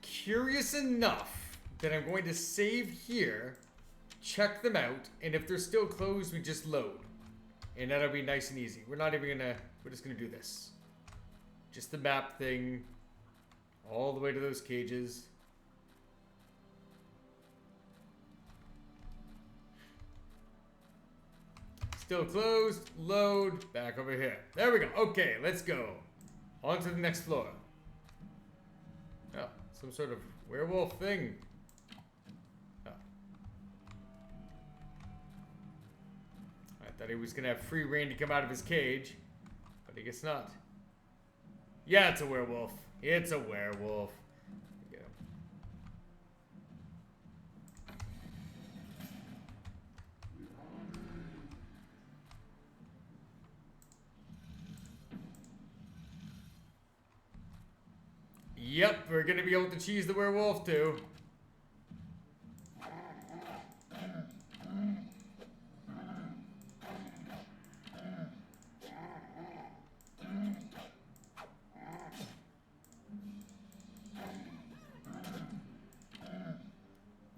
A: Curious enough that I'm going to save here, check them out, and if they're still closed, we just load. And that'll be nice and easy. We're not even gonna, we're just gonna do this. Just the map thing, all the way to those cages. Still closed. Load. Back over here. There we go. Okay, let's go. On to the next floor. Oh, some sort of werewolf thing. Oh. I thought he was going to have free reign to come out of his cage. But I guess not. Yeah, it's a werewolf. It's a werewolf. Get him. Yep, we're gonna be able to cheese the werewolf too.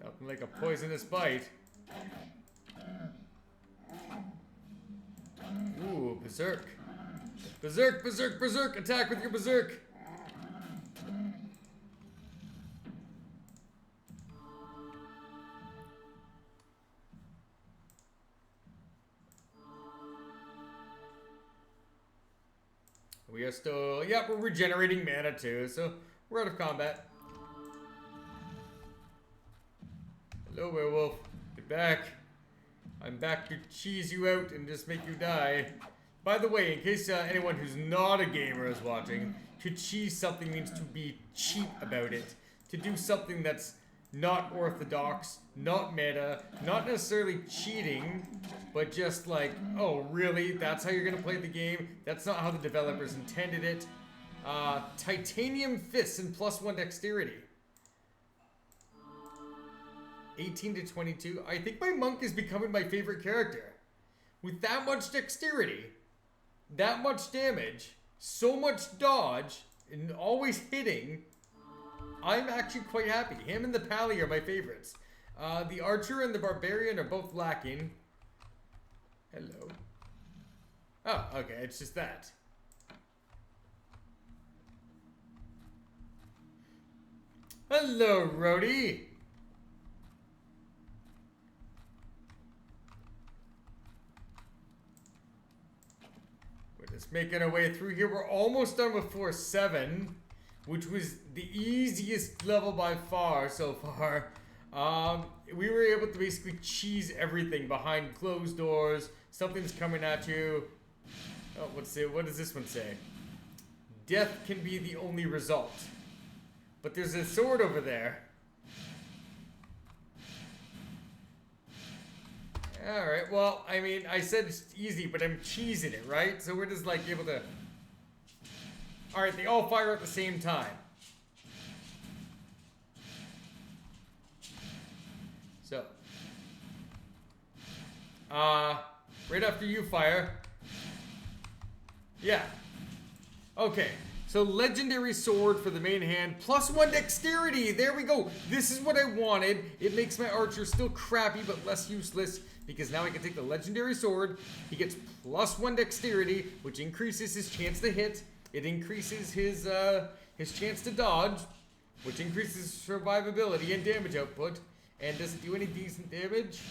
A: Nothing like a poisonous bite. Ooh, berserk. Berserk, berserk, berserk! Attack with your berserk! We are still, yep, we're regenerating mana too, so we're out of combat. Hello, werewolf. Get back. I'm back to cheese you out and just make you die. By the way, in case anyone who's not a gamer is watching, to cheese something means to be cheap about it. To do something that's not orthodox, not meta, not necessarily cheating, but just like, oh really, that's how you're gonna play the game? That's not how the developers intended it. Titanium fists and +1 dexterity. 18 to 22. I think my monk is becoming my favorite character. With that much dexterity, that much damage, so much dodge, and always hitting, I'm actually quite happy. Him and the Pally are my favorites. The Archer and the Barbarian are both lacking. Hello. Oh, okay, it's just that. Hello, Rhodey. We're just making our way through here. We're almost done with floor 7. Which was the easiest level by far so far. We were able to basically cheese everything behind closed doors. Something's coming at you. Oh, what does this one say? Death can be the only result. But there's a sword over there. Alright, well, I mean, I said it's easy, but I'm cheesing it, right? So we're just like able to... Alright, they all fire at the same time. So. Right after you fire. Yeah. Okay. So legendary sword for the main hand. +1 dexterity. There we go. This is what I wanted. It makes my archer still crappy but less useless. Because now I can take the legendary sword. He gets +1 dexterity, which increases his chance to hit. It increases his chance to dodge, which increases survivability and damage output. And does it do any decent damage?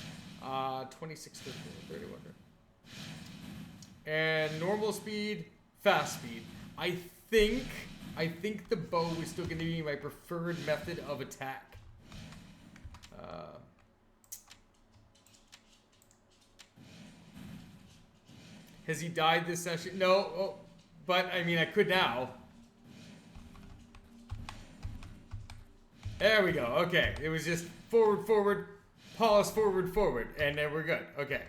A: 26 to 31. And normal speed, fast speed. I think the bow is still going to be my preferred method of attack. Has he died this session? No. Oh. But, I mean, I could now. There we go. Okay. It was just forward, forward, pause, forward, forward. And then we're good. Okay.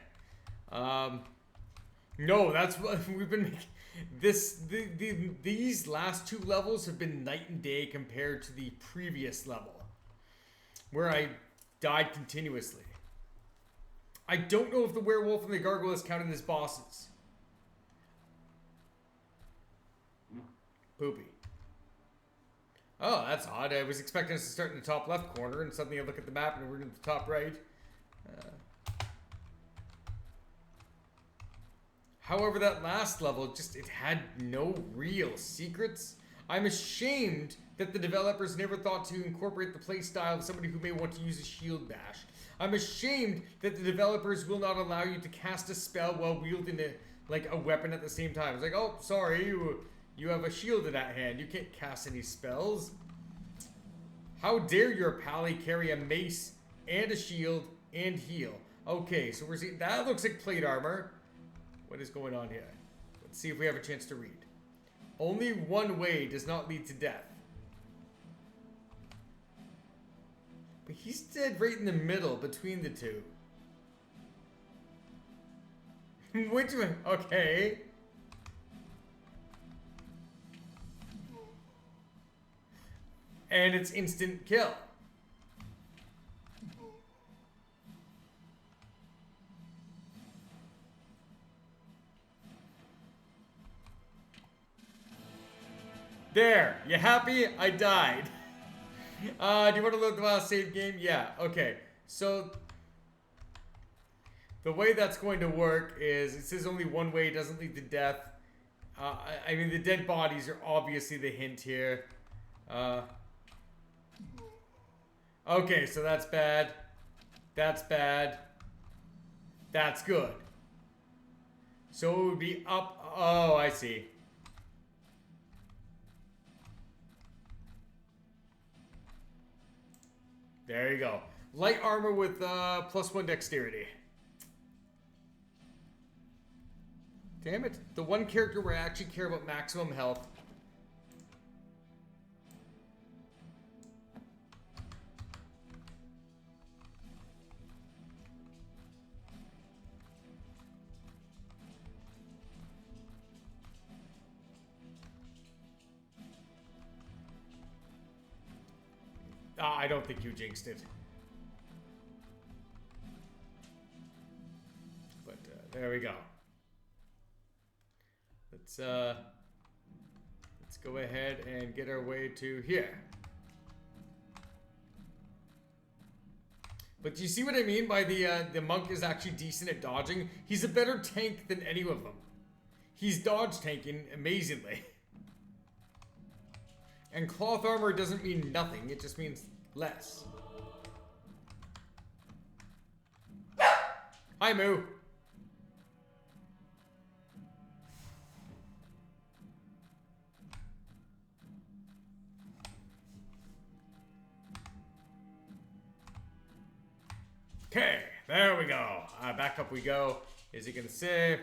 A: No, that's what we've been making. These last 2 levels have been night and day compared to the previous level. Where I died continuously. I don't know if the werewolf and the gargoyle counted as bosses. Poopy. Oh, that's odd. I was expecting us to start in the top left corner, and suddenly I look at the map and we're in the top right. However, that last level, it had no real secrets. I'm ashamed that the developers never thought to incorporate the playstyle of somebody who may want to use a shield bash. I'm ashamed that the developers will not allow you to cast a spell while wielding a weapon at the same time. It's like, oh, sorry, you have a shield in that hand. You can't cast any spells. How dare your pally carry a mace and a shield and heal? Okay, so we're seeing, that looks like plate armor. What is going on here? Let's see if we have a chance to read. Only one way does not lead to death. But he's dead right in the middle between the two. Which one? Okay. And it's instant kill. There. You happy? I died. Do you want to load the last save game? Yeah. Okay. So the way that's going to work is it says only one way, doesn't lead to death. I mean, the dead bodies are obviously the hint here. Okay, so that's bad. That's bad. That's good. So it would be up. Oh, I see. There you go. Light armor with +1 dexterity. Damn it. The one character where I actually care about maximum health. I don't think you jinxed it. But there we go. Let's go ahead and get our way to here. But do you see what I mean by the monk is actually decent at dodging? He's a better tank than any of them. He's dodge tanking amazingly. And cloth armor doesn't mean nothing, it just means less. Hi, Moo. Okay, there we go. Back up we go. Is he gonna save?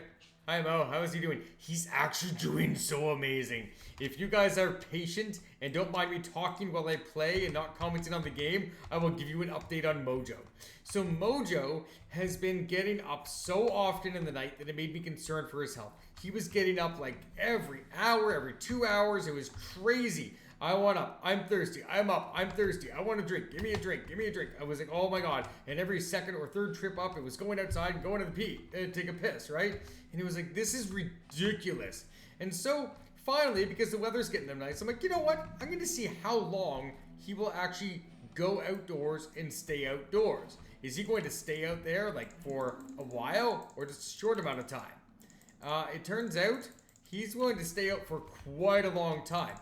A: Hi Mo, how is he doing? He's actually doing so amazing. If you guys are patient and don't mind me talking while I play and not commenting on the game, I will give you an update on Mojo. So Mojo has been getting up so often in the night that it made me concerned for his health. He was getting up like every hour, every 2 hours. It was crazy. I want up. I'm thirsty. I'm up. I'm thirsty. I want a drink. Give me a drink. Give me a drink. I was like, oh my God. And every second or third trip up, it was going outside and going to the pee and take a piss, right? And it was like, this is ridiculous. And so finally, because the weather's getting them nice, I'm like, you know what? I'm going to see how long he will actually go outdoors and stay outdoors. Is he going to stay out there like for a while or just a short amount of time? It turns out he's willing to stay out for quite a long time.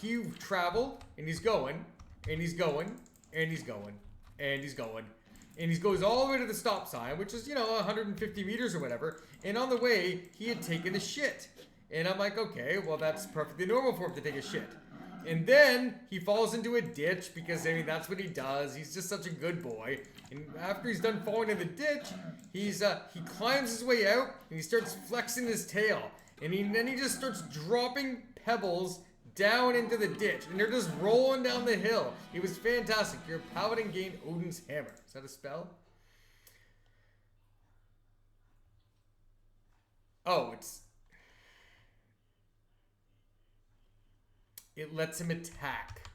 A: He traveled, and he's going, and he's going, and he's going, and he's going, and he goes all the way to the stop sign, which is, you know, 150 meters or whatever, and on the way, he had taken a shit. And I'm like, okay, well, that's perfectly normal for him to take a shit. And then he falls into a ditch because, I mean, that's what he does. He's just such a good boy. And after he's done falling in the ditch, he climbs his way out, and he starts flexing his tail. And then he just starts dropping pebbles down into the ditch, and they're just rolling down the hill. It was fantastic. Your paladin gained Odin's hammer. Is that a spell? Oh, it lets him attack.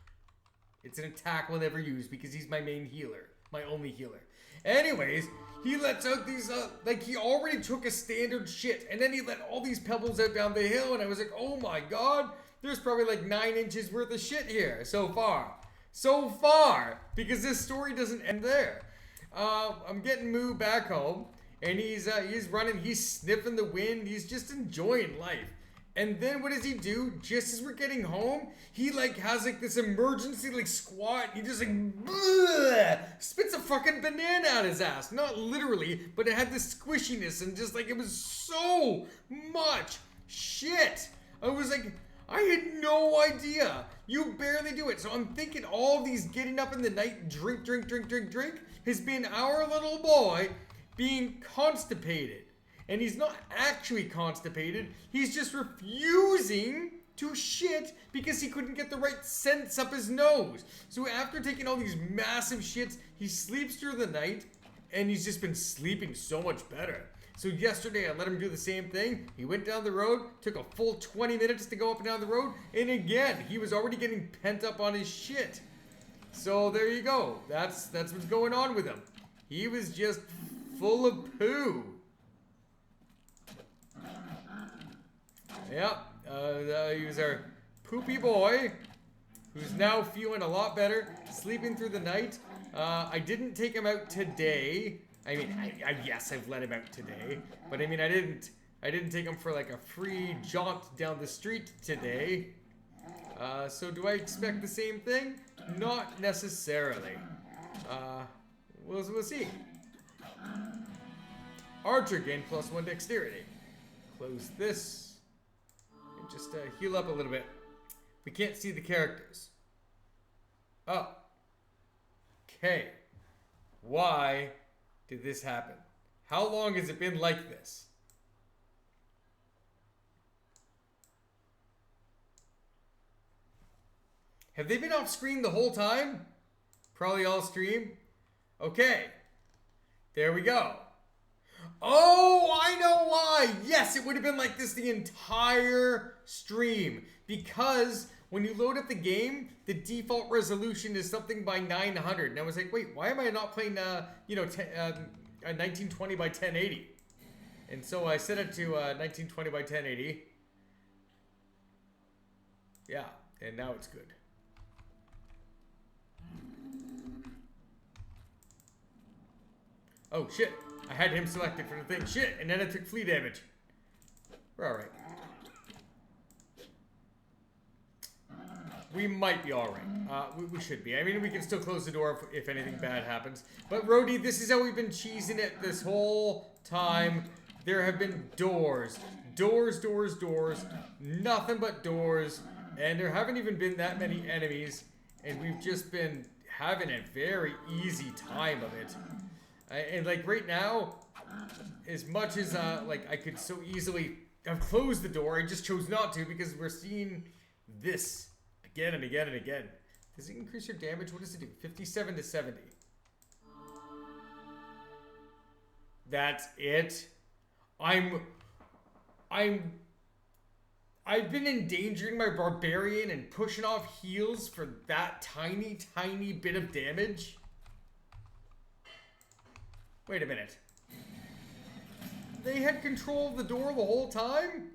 A: It's an attack we'll never use because he's my main healer, my only healer. Anyways, he lets out these, like he already took a standard shit, and then he let all these pebbles out down the hill, and I was like, oh my God. There's probably like 9 inches worth of shit here so far. So far! Because this story doesn't end there. I'm getting Moo back home, and he's running, he's sniffing the wind, he's just enjoying life. And then what does he do? Just as we're getting home, he like has like this emergency like squat. He just like bleh, spits a fucking banana out his ass. Not literally, but it had this squishiness and just like it was so much shit. I was like, I had no idea. You barely do it. So I'm thinking all these getting up in the night, drink, has been our little boy being constipated. And he's not actually constipated. He's just refusing to shit because he couldn't get the right sense up his nose. So after taking all these massive shits, he sleeps through the night and he's just been sleeping so much better. So yesterday I let him do the same thing. He went down the road, took a full 20 minutes to go up and down the road. And again, he was already getting pent up on his shit. So there you go. That's what's going on with him. He was just full of poo. Yep, he was our poopy boy, who's now feeling a lot better, sleeping through the night. I didn't take him out today. I mean, yes, I've let him out today, but I mean, I didn't take him for like a free jaunt down the street today. So do I expect the same thing? Not necessarily. We'll see. Archer gained +1 dexterity. Close this. Just heal up a little bit. We can't see the characters. Oh. Okay. Why did this happen? How long has it been like this? Have they been off screen the whole time? Probably all stream. Okay. There we go. Oh, I know why. Yes, it would have been like this the entire stream. Because when you load up the game, the default resolution is something by 900. And I was like, wait, why am I not playing, 1920 by 1080? And so I set it to 1920 by 1080. Yeah, and now it's good. Oh, shit. I had him selected for the thing. Shit, and then I took flea damage. We're alright. We might be alright. We should be. I mean, we can still close the door if anything bad happens. But, Rhodey, this is how we've been cheesing it this whole time. There have been doors. Doors. Nothing but doors. And there haven't even been that many enemies. And we've just been having a very easy time of it. And like right now, as much as like I could so easily have closed the door, I just chose not to because we're seeing this again and again and again. Does it increase your damage? What does it do? 57 to 70. That's it. I've been endangering my barbarian and pushing off heals for that tiny bit of damage. Wait a minute. They had control of the door the whole time?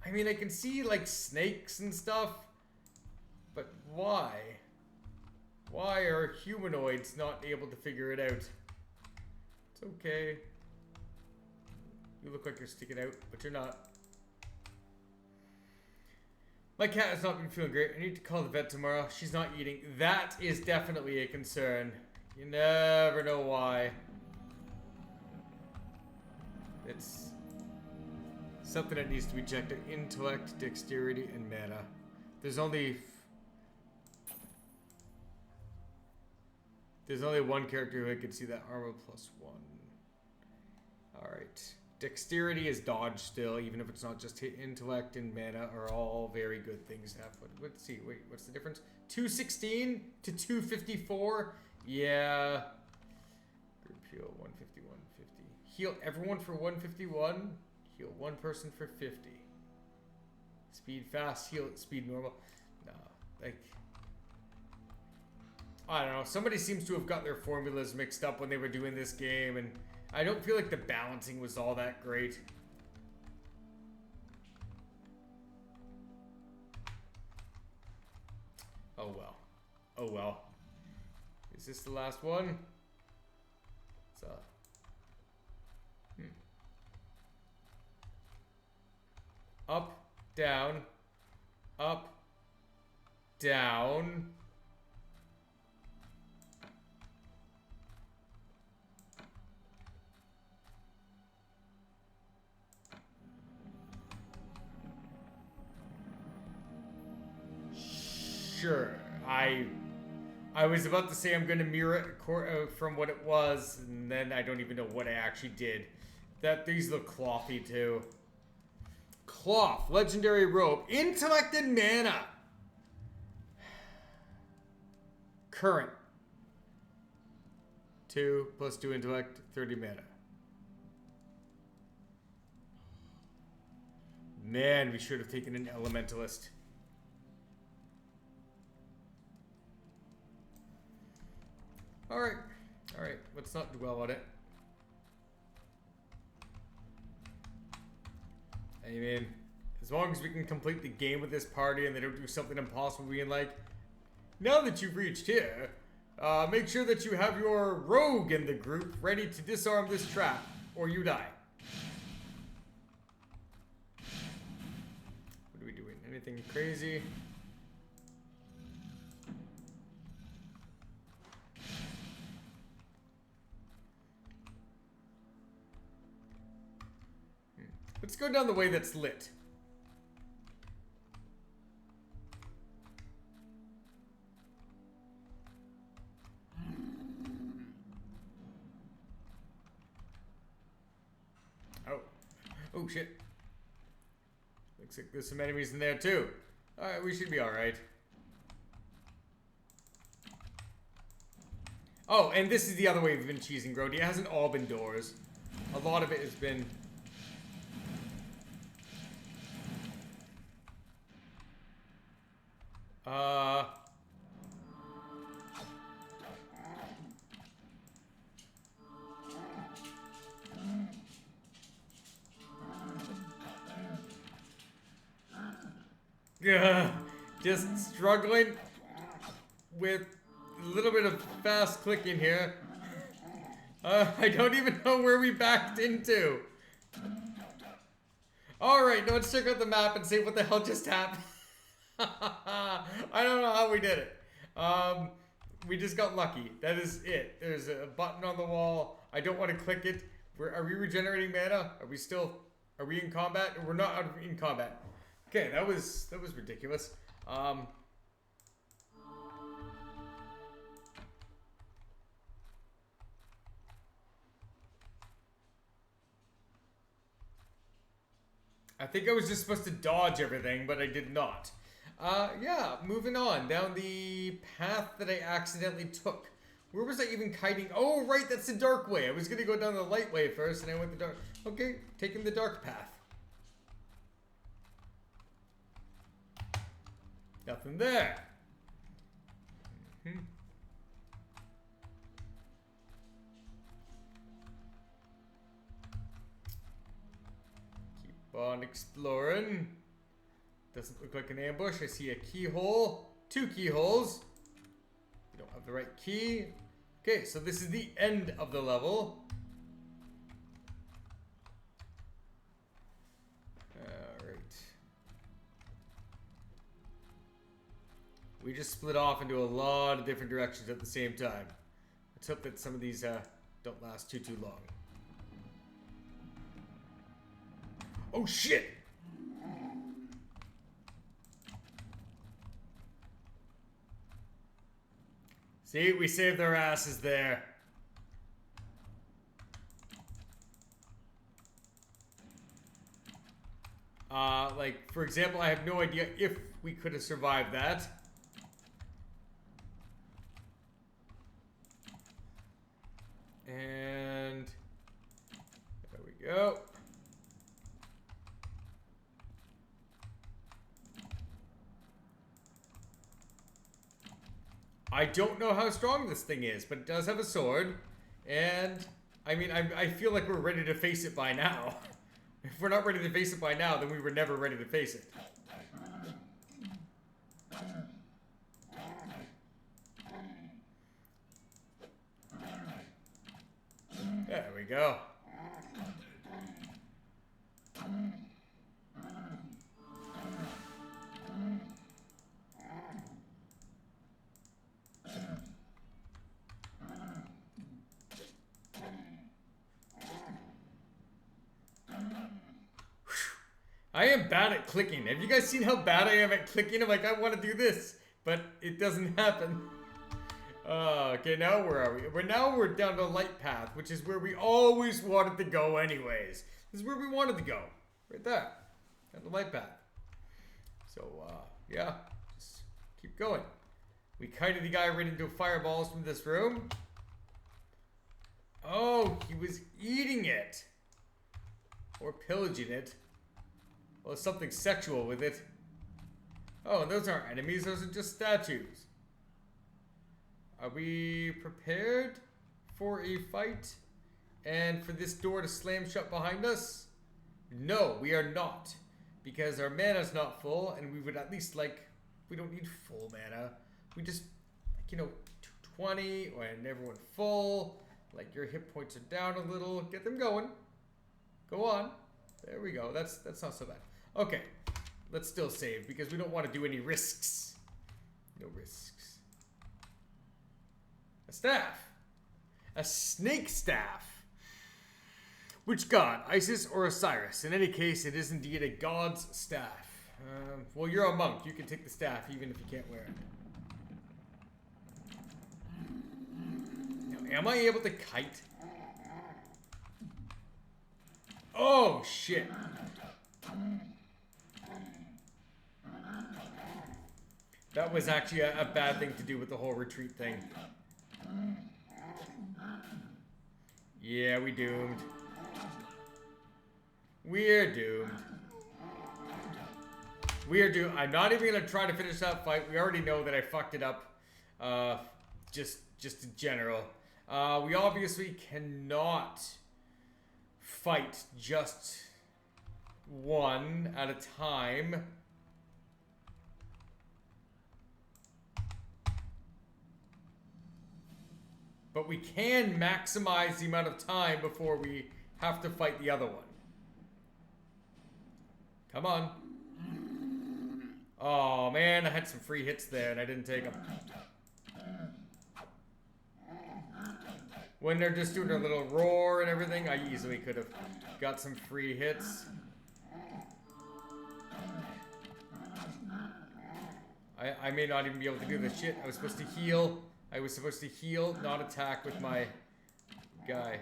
A: I mean, I can see, like, snakes and stuff. But why? Why are humanoids not able to figure it out? It's okay. You look like you're sticking out, but you're not. My cat has not been feeling great. I need to call the vet tomorrow. She's not eating. That is definitely a concern. You never know why. It's something that needs to be checked. Intellect, dexterity, and mana. There's only one character who I can see that armor +1. Alright. Dexterity is dodge still, even if it's not just hit. Intellect and mana are all very good things to have. But let's see, wait, what's the difference? 216 to 254? Yeah. Group heal 150, 150. Heal everyone for 151. Heal one person for 50. Speed fast, heal at speed normal. No, like, I don't know. Somebody seems to have got their formulas mixed up when they were doing this game, and I don't feel like the balancing was all that great. Oh well. Oh well. Is this the last one? It's Up, down, up, down. Sure, I was about to say I'm going to mirror it from what it was, and then I don't even know what I actually did. These look clothy too. Cloth, legendary robe, intellect and mana. Current. 2 + 2 intellect, 30 mana. Man, we should have taken an elementalist. Alright, let's not dwell on it. I mean, as long as we can complete the game with this party and they don't do something impossible being like, now that you've reached here, make sure that you have your rogue in the group ready to disarm this trap, or you die. What are we doing? Anything crazy? Let's go down the way that's lit. Oh shit. Looks like there's some enemies in there too. Alright, we should be alright. Oh, and this is the other way we've been cheesing Grody. It hasn't all been doors. A lot of it has been... Just struggling with a little bit of fast clicking here. I don't even know where we backed into. Alright, now let's check out the map and see what the hell just happened. I don't know how we did it. We just got lucky. That is it. There's a button on the wall. I don't want to click it. Are we regenerating mana? Are we in combat? We're not in combat. Okay, that was ridiculous. I think I was just supposed to dodge everything, but I did not. Yeah, moving on down the path that I accidentally took. Where was I even kiting? Oh, right, that's the dark way. I was gonna go down the light way first, and I went the dark. Okay, taking the dark path. Nothing there. Keep on exploring. Doesn't look like an ambush. I see a keyhole. 2 keyholes. We don't have the right key. Okay, so this is the end of the level. We just split off into a lot of different directions at the same time. Let's hope that some of these don't last too long. Oh shit! See, we saved our asses there. Like, for example, I have no idea if we could have survived that. And there we go. I don't know how strong this thing is, but it does have a sword. And, I mean, I feel like we're ready to face it by now. If we're not ready to face it by now, then we were never ready to face it. There we go. I am bad at clicking. Have you guys seen how bad I am at clicking? I'm like, I want to do this, but it doesn't happen. Okay, now where are we? Now we're down to light path, which is where we always wanted to go anyways. This is where we wanted to go. Right there. Down the light path. So, yeah. Just keep going. We kited the guy right into fireballs from this room. Oh, he was eating it. Or pillaging it. Well, something sexual with it. Oh, those aren't enemies. Those are just statues. Are we prepared for a fight? And for this door to slam shut behind us? No, we are not. Because our mana's not full, and we would at least we don't need full mana. We just, 20, and everyone full. Like, your hit points are down a little. Get them going. Go on. There we go. That's not so bad. Okay. Let's still save, because we don't want to do any risks. No risks. A staff. A snake staff. Which god? Isis or Osiris? In any case, it is indeed a god's staff. Well, you're a monk. You can take the staff, even if you can't wear it. Now, am I able to kite? Oh, shit. That was actually a bad thing to do with the whole retreat thing. Yeah, we doomed. We're doomed. We're doomed. I'm not even gonna try to finish that fight. We already know that I fucked it up. Just in general. We obviously cannot fight just one at a time. But we can maximize the amount of time before we have to fight the other one. Come on. Oh man, I had some free hits there and I didn't take them. When they're just doing their little roar and everything, I easily could have got some free hits. I may not even be able to do this shit. I was supposed to heal. I was supposed to heal, not attack with my guy.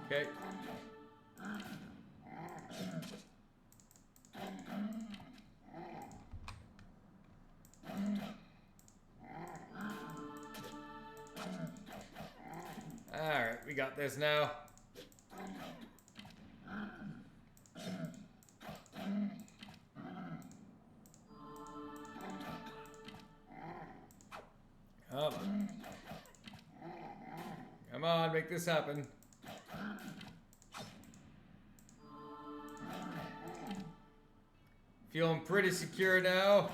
A: Okay. Alright, we got this now. Come on, make this happen. Feeling pretty secure now.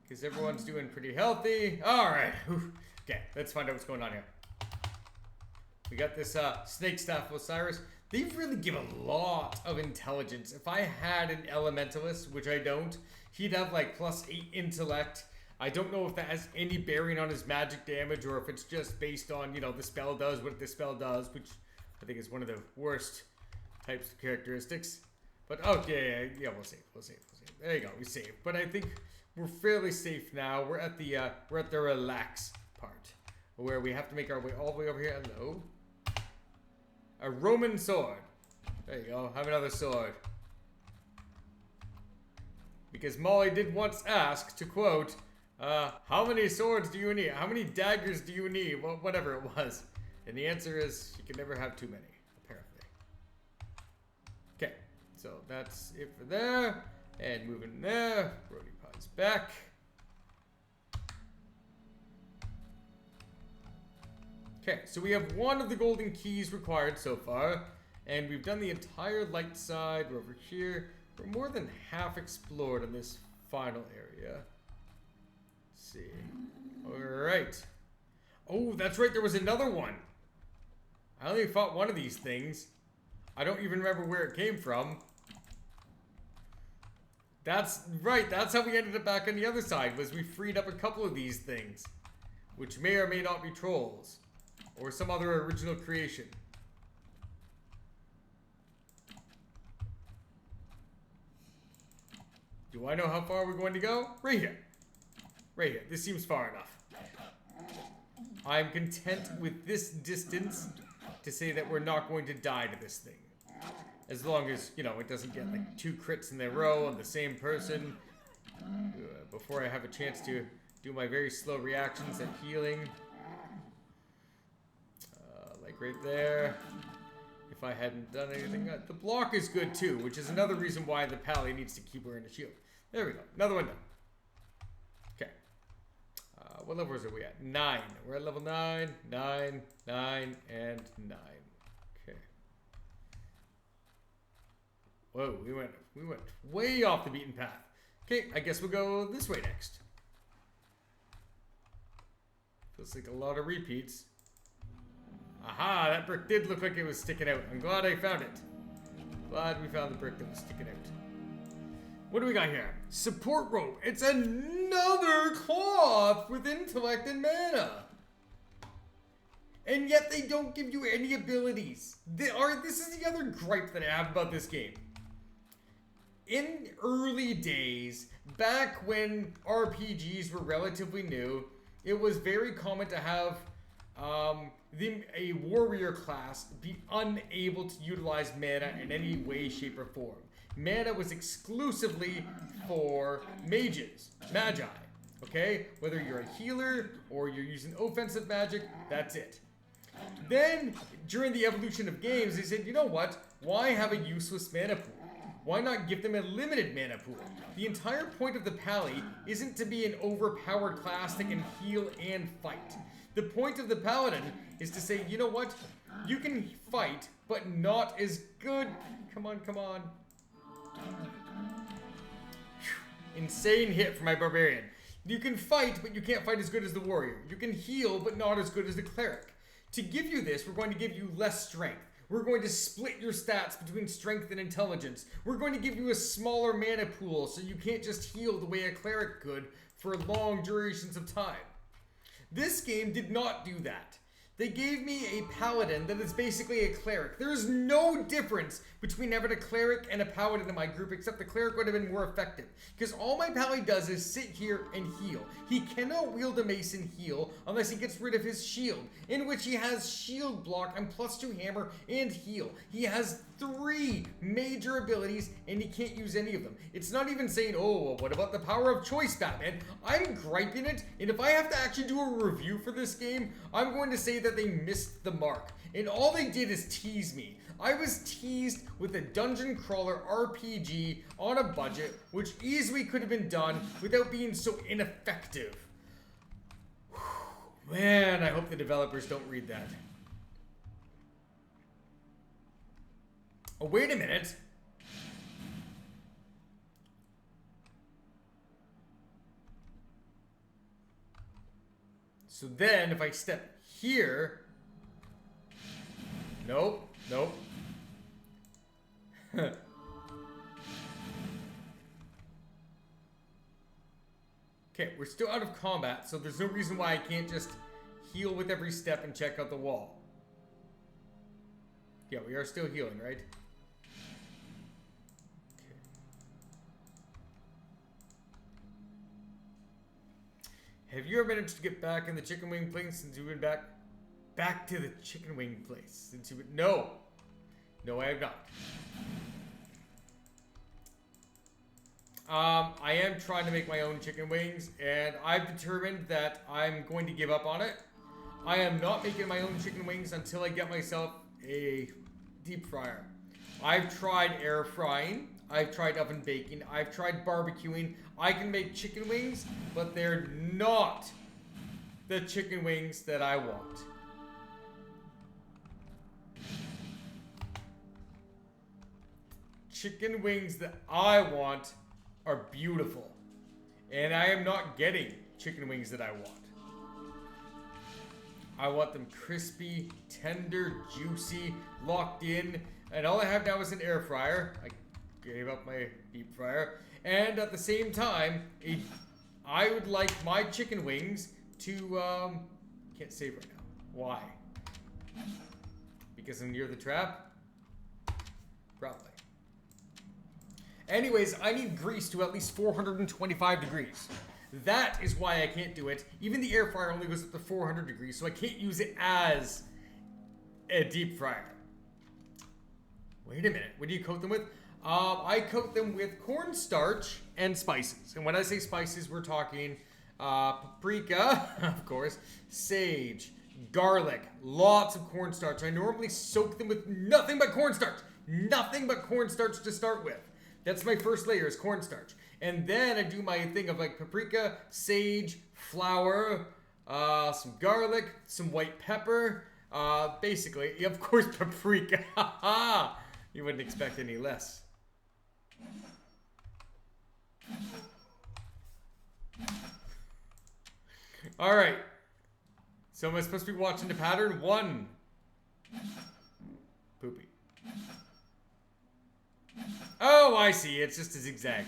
A: Because everyone's doing pretty healthy. Alright. Okay, let's find out what's going on here. We got this snake staff Osiris. They really give a lot of intelligence. If I had an elementalist, which I don't, he'd have like +8 intellect. I don't know if that has any bearing on his magic damage or if it's just based on, the spell does what the spell does, which I think is one of the worst types of characteristics. But okay, yeah, we'll save. There you go, we saved. But I think we're fairly safe now. We're at the relax part where we have to make our way all the way over here. Hello. A Roman sword. There you go. Have another sword. Because Molly did once ask, to quote, how many swords do you need? How many daggers do you need? Well, whatever it was. And the answer is, you can never have too many, apparently. Okay, so that's it for there. And moving there. Brody Pie's back. Okay, so we have one of the golden keys required so far. And we've done the entire light side. We're over here. We're more than half explored in this final area. Let's see. Alright. Oh, that's right, there was another one. I only fought one of these things. I don't even remember where it came from. That's right, that's how we ended up back on the other side, was we freed up a couple of these things. Which may or may not be trolls. Or some other original creation. Do I know how far we're going to go? Right here. Right here. This seems far enough. I'm content with this distance to say that we're not going to die to this thing. As long as, you know, it doesn't get like 2 crits in a row on the same person. Before I have a chance to do my very slow reactions at healing. Like right there. If I hadn't done anything. The block is good too, which is another reason why the pally needs to keep wearing a shield. There we go. Another one done. Okay. What levels are we at? 9. We're at level 9, 9, 9, and 9. Okay. Whoa, we went way off the beaten path. Okay, I guess we'll go this way next. Feels like a lot of repeats. Aha, that brick did look like it was sticking out. I'm glad I found it. Glad we found the brick that was sticking out. What do we got here? Support rope. It's another cloth with intellect and mana. And yet they don't give you any abilities. This is the other gripe that I have about this game. In early days, back when RPGs were relatively new, it was very common to have a warrior class be unable to utilize mana in any way, shape, or form. Mana was exclusively for mages, magi, okay? Whether you're a healer or you're using offensive magic, that's it. Then, during the evolution of games, they said, you know what? Why have a useless mana pool? Why not give them a limited mana pool? The entire point of the pally isn't to be an overpowered class that can heal and fight. The point of the paladin is to say, you know what? You can fight, but not as good. Come on, come on. Insane hit for my barbarian. You can fight, but you can't fight as good as the warrior. You can heal, but not as good as the cleric. To give you this, we're going to give you less strength. We're going to split your stats between strength and intelligence. We're going to give you a smaller mana pool so you can't just heal the way a cleric could for long durations of time. This game did not do that. They gave me a paladin that is basically a cleric. There is no difference between having a cleric and a paladin in my group, except the cleric would have been more effective. Because all my pally does is sit here and heal. He cannot wield a mace and heal unless he gets rid of his shield, in which he has shield block and +2 hammer and heal. He has 3 major abilities and he can't use any of them. It's not even saying, oh, well, what about the power of choice, Batman? I'm griping it, and if I have to actually do a review for this game, I'm going to say that they missed the mark. And all they did is tease me. I was teased with a dungeon crawler RPG on a budget, which easily could have been done without being so ineffective. Man, I hope the developers don't read that. Oh, wait a minute. So then, if I step here... Nope, nope. Okay, we're still out of combat, so there's no reason why I can't just heal with every step and check out the wall. Yeah, we are still healing, right? Okay. Have you ever managed to get back in the chicken wing place since you've been back? Back to the chicken wing place since you've been... No! No, I have not. I am trying to make my own chicken wings, and I've determined that I'm going to give up on it. I am not making my own chicken wings until I get myself a deep fryer. I've tried air frying, I've tried oven baking, I've tried barbecuing. I can make chicken wings, but they're not the chicken wings that I want. Chicken wings that I want are beautiful. And I am not getting chicken wings that I want. I want them crispy, tender, juicy, locked in. And all I have now is an air fryer. I gave up my deep fryer. And at the same time, I would like my chicken wings to, can't save right now. Why? Because I'm near the trap? Probably. Anyways, I need grease to at least 425 degrees. That is why I can't do it. Even the air fryer only goes up to 400 degrees, so I can't use it as a deep fryer. Wait a minute. What do you coat them with? I coat them with cornstarch and spices. And when I say spices, we're talking paprika, of course, sage, garlic, lots of cornstarch. I normally soak them with nothing but cornstarch. Nothing but cornstarch to start with. That's my first layer is cornstarch. And then I do my thing of like paprika, sage, flour, some garlic, some white pepper. Basically, of course, paprika. You wouldn't expect any less. All right. So am I supposed to be watching the pattern? 1. Poopy. Oh, I see. It's just a zigzag.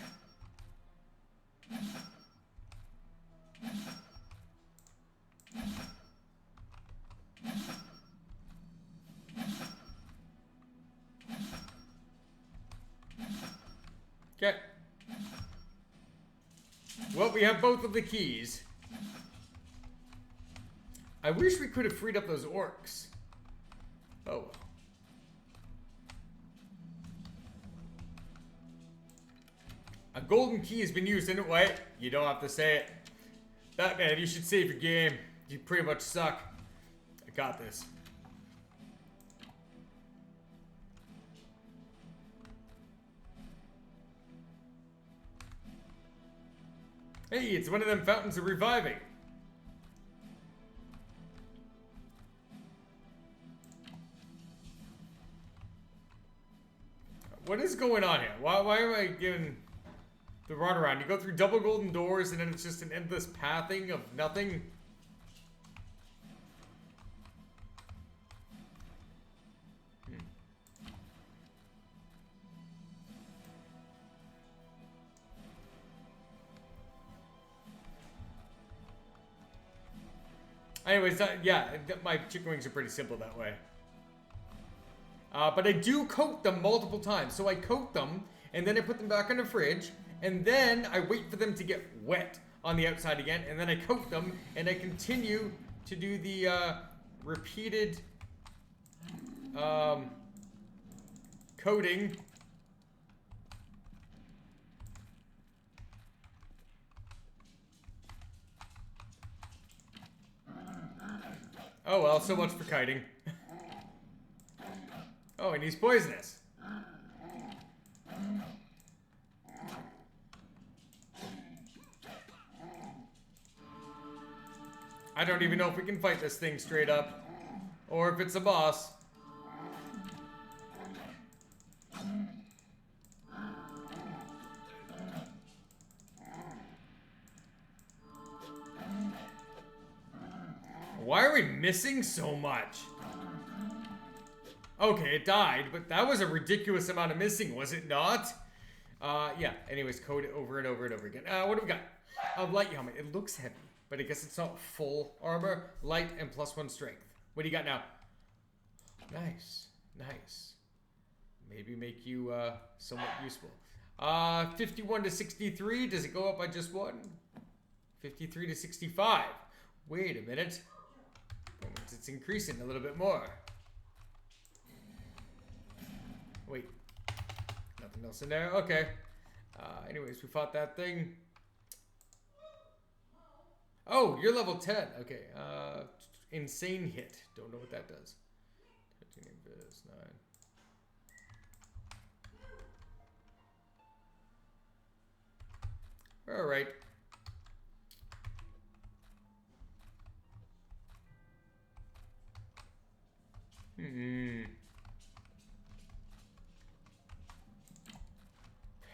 A: Okay. Well, we have both of the keys. I wish we could have freed up those orcs. Oh well. A golden key has been used in it. Wait, you don't have to say it. Batman, you should save your game. You pretty much suck. I got this. Hey, it's one of them fountains of reviving. What is going on here? Why am I giving the runaround? You go through double golden doors and then it's just an endless pathing of nothing. Anyways, yeah, my chicken wings are pretty simple that way. But I do coat them multiple times. So I coat them, and then I put them back in the fridge, and then I wait for them to get wet on the outside again, and then I coat them, and I continue to do the repeated coating. Oh well, so much for kiting. Oh, and he's poisonous. I don't even know if we can fight this thing straight up. Or if it's a boss. Why are we missing so much? Okay, it died, but that was a ridiculous amount of missing, was it not? Yeah, anyways, code it over and over and over again. What do we got? A light helmet. It looks heavy, but I guess it's not full armor. Light and +1 strength. What do you got now? Nice, nice. Maybe make you somewhat useful. 51 to 63. Does it go up by just 1? 53 to 65. Wait a minute. It's increasing a little bit more. Wait. Nothing else in there? Okay. Anyways, we fought that thing. Oh, you're level 10. Okay. Insane hit. Don't know what that does. 13 invis, 9. Alright.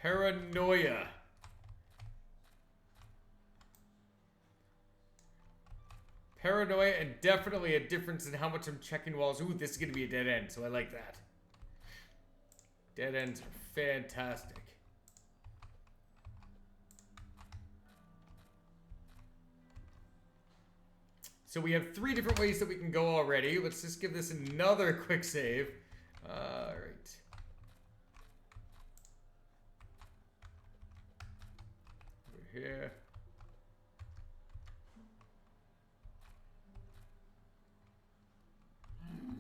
A: Paranoia. Paranoia and definitely a difference in how much I'm checking walls. Ooh, this is going to be a dead end, so I like that. Dead ends are fantastic. So we have 3 different ways that we can go already. Let's just give this another quick save. Alright. here.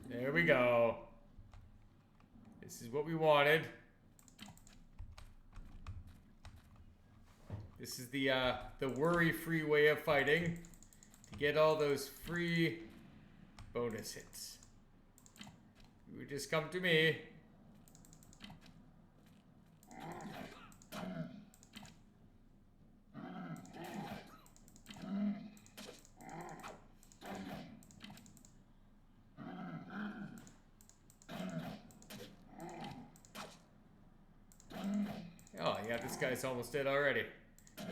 A: There we go. This is what we wanted. This is the worry-free way of fighting to get all those free bonus hits. You just come to me. Oh, yeah, this guy's almost dead already.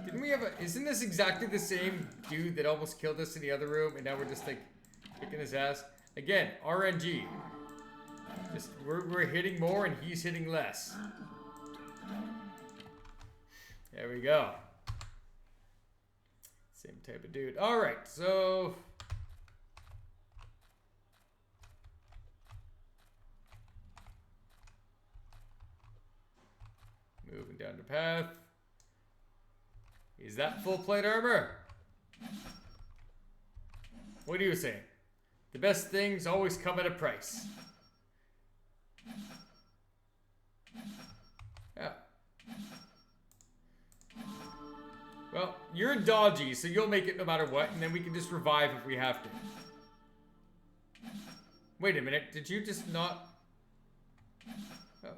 A: Didn't we have a... Isn't this exactly the same dude that almost killed us in the other room, and now we're just, like, kicking his ass? Again, RNG. Just, we're hitting more, and he's hitting less. There we go. Same type of dude. Alright, so... Moving down the path. Is that full plate armor? What are you saying? The best things always come at a price. Yeah. Well, you're dodgy, so you'll make it no matter what, and then we can just revive if we have to. Wait a minute, did you just not... Oh.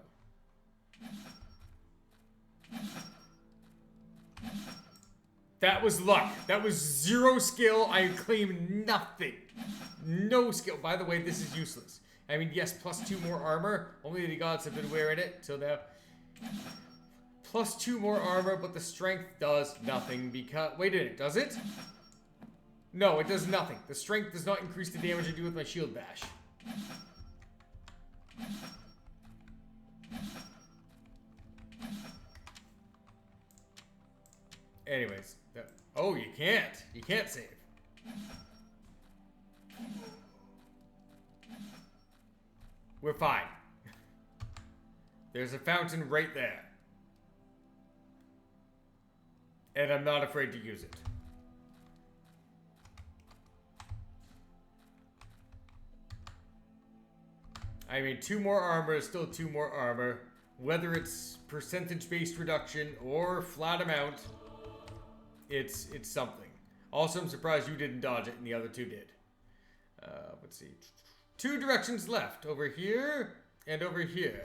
A: That was luck. That was 0 skill. I claim nothing. No skill. By the way, this is useless. I mean, yes, plus 2 more armor. Only the gods have been wearing it till now. Plus 2 more armor, but the strength does nothing because... Wait a minute, does it? No, it does nothing. The strength does not increase the damage I do with my shield bash. Anyways. Oh, you can't. You can't save. We're fine. There's a fountain right there. And I'm not afraid to use it. I mean, 2 more armor is still 2 more armor. Whether it's percentage-based reduction or flat amount, it's something. Also, I'm surprised you didn't dodge it and the other 2 did. Let's see. 2 directions left. Over here and over here.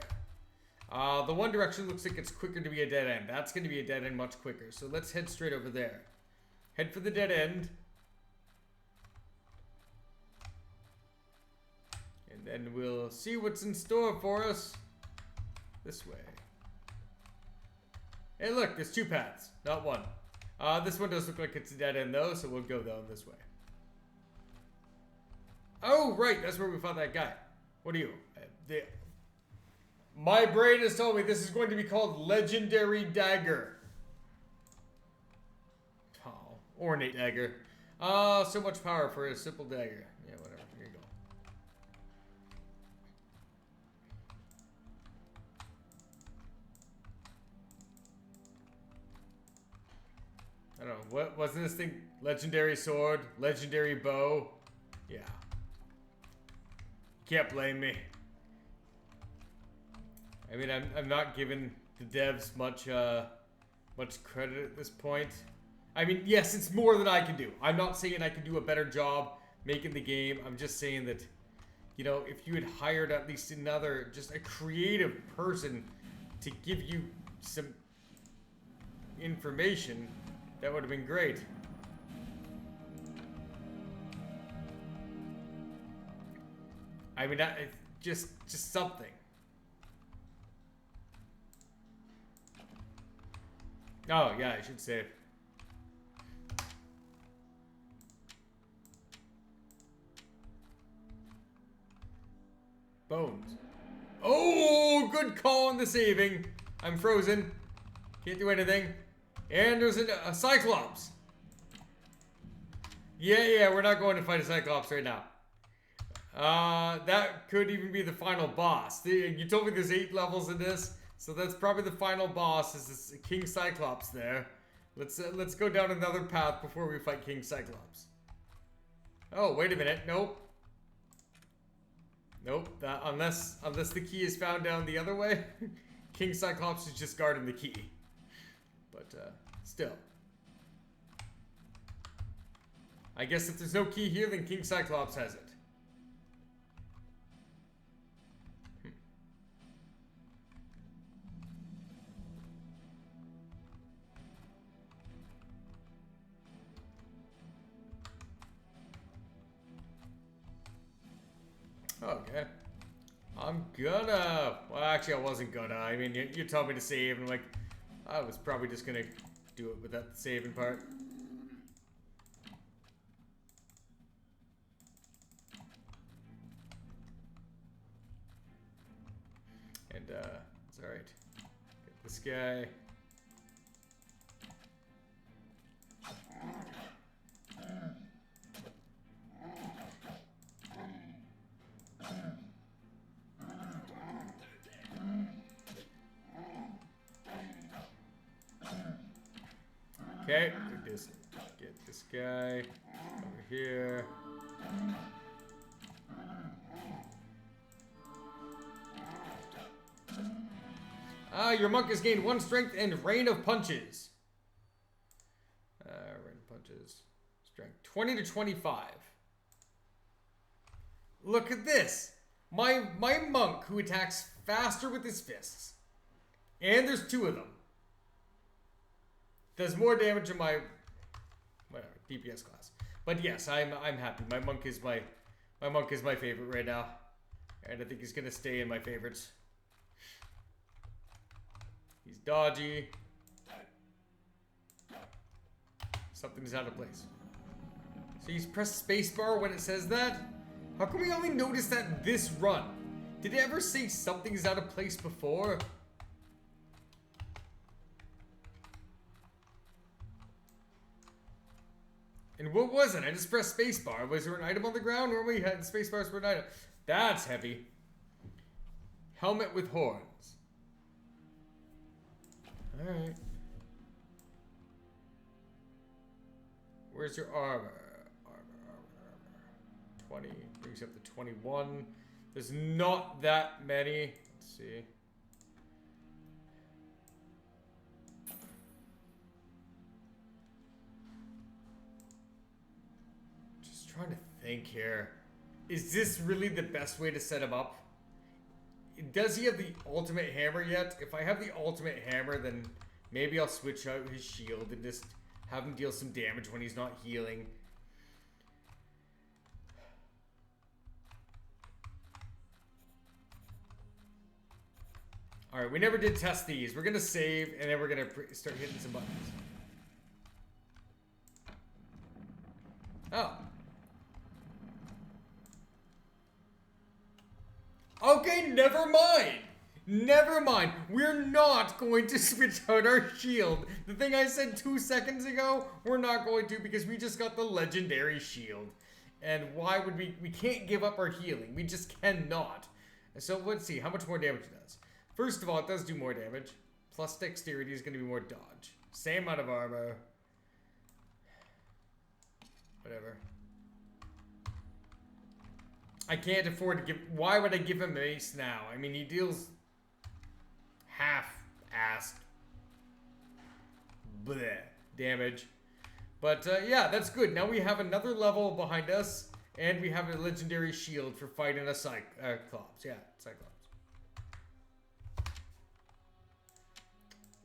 A: The one direction looks like it's quicker to be a dead end. That's going to be a dead end much quicker. So let's head straight over there. Head for the dead end. And then we'll see what's in store for us. This way. Hey, look, there's 2 paths, not 1. This one does look like it's a dead end, though, so we'll go down this way. Oh, right, that's where we fought that guy. What are you? My brain has told me this is going to be called Legendary Dagger. Oh, ornate dagger. So much power for a simple dagger. Yeah, whatever. Here you go. I don't know, what wasn't this thing? Legendary sword, legendary bow. Yeah. Can't blame me. I mean, I'm not giving the devs much credit at this point. I mean, yes, it's more than I can do. I'm not saying I can do a better job making the game. I'm just saying that, you know, if you had hired at least another, just a creative person to give you some information, that would have been great. I mean, just something. Oh, yeah, I should save. Bones. Oh, good call on the saving. I'm frozen. Can't do anything. And there's a Cyclops. Yeah, we're not going to fight a Cyclops right now. That could even be the final boss. You told me there's 8 levels in this, so that's probably the final boss is this King Cyclops there. Let's go down another path before we fight King Cyclops. Oh, wait a minute. Nope. Nope. Unless the key is found down the other way, King Cyclops is just guarding the key. But still. I guess if there's no key here, then King Cyclops has it. Okay. I'm gonna... Well, actually, I wasn't gonna. I mean, you told me to save, and I'm like, I was probably just gonna do it without the saving part. And, it's alright. Get this guy. Okay, get this guy over here. Your monk has gained 1 strength and rain of punches. Rain of punches. Strength 20 to 25. Look at this. My monk who attacks faster with his fists. And there's 2 of them. Does more damage in my whatever DPS class. But yes, I'm happy. My monk is my favorite right now. And I think he's gonna stay in my favorites. He's dodgy. Something's out of place. So you press spacebar when it says that? How come we only notice that this run? Did it ever say something's out of place before? And what was it? I just pressed spacebar. Was there an item on the ground? Normally you had spacebars for an item. That's heavy. Helmet with horns. Alright. Where's your armor? Armor. 20. Brings you up to 21. There's not that many. Let's see. Trying to think here. Is this really the best way to set him up? Does he have the ultimate hammer yet? If I have the ultimate hammer, then maybe I'll switch out his shield and just have him deal some damage when he's not healing. Alright, we never did test these. We're gonna save, and then we're gonna start hitting some buttons. Oh. Okay, never mind. Never mind. We're not going to switch out our shield. The thing I said 2 seconds ago, we're not going to because we just got the legendary shield. And why would we can't give up our healing. We just cannot. So let's see how much more damage it does. First of all, it does do more damage. Plus dexterity is going to be more dodge. Same amount of armor. Whatever. I can't afford to give... Why would I give him mace now? I mean, he deals half-assed damage. But, yeah, that's good. Now we have another level behind us, and we have a legendary shield for fighting a Cyclops. Yeah, Cyclops.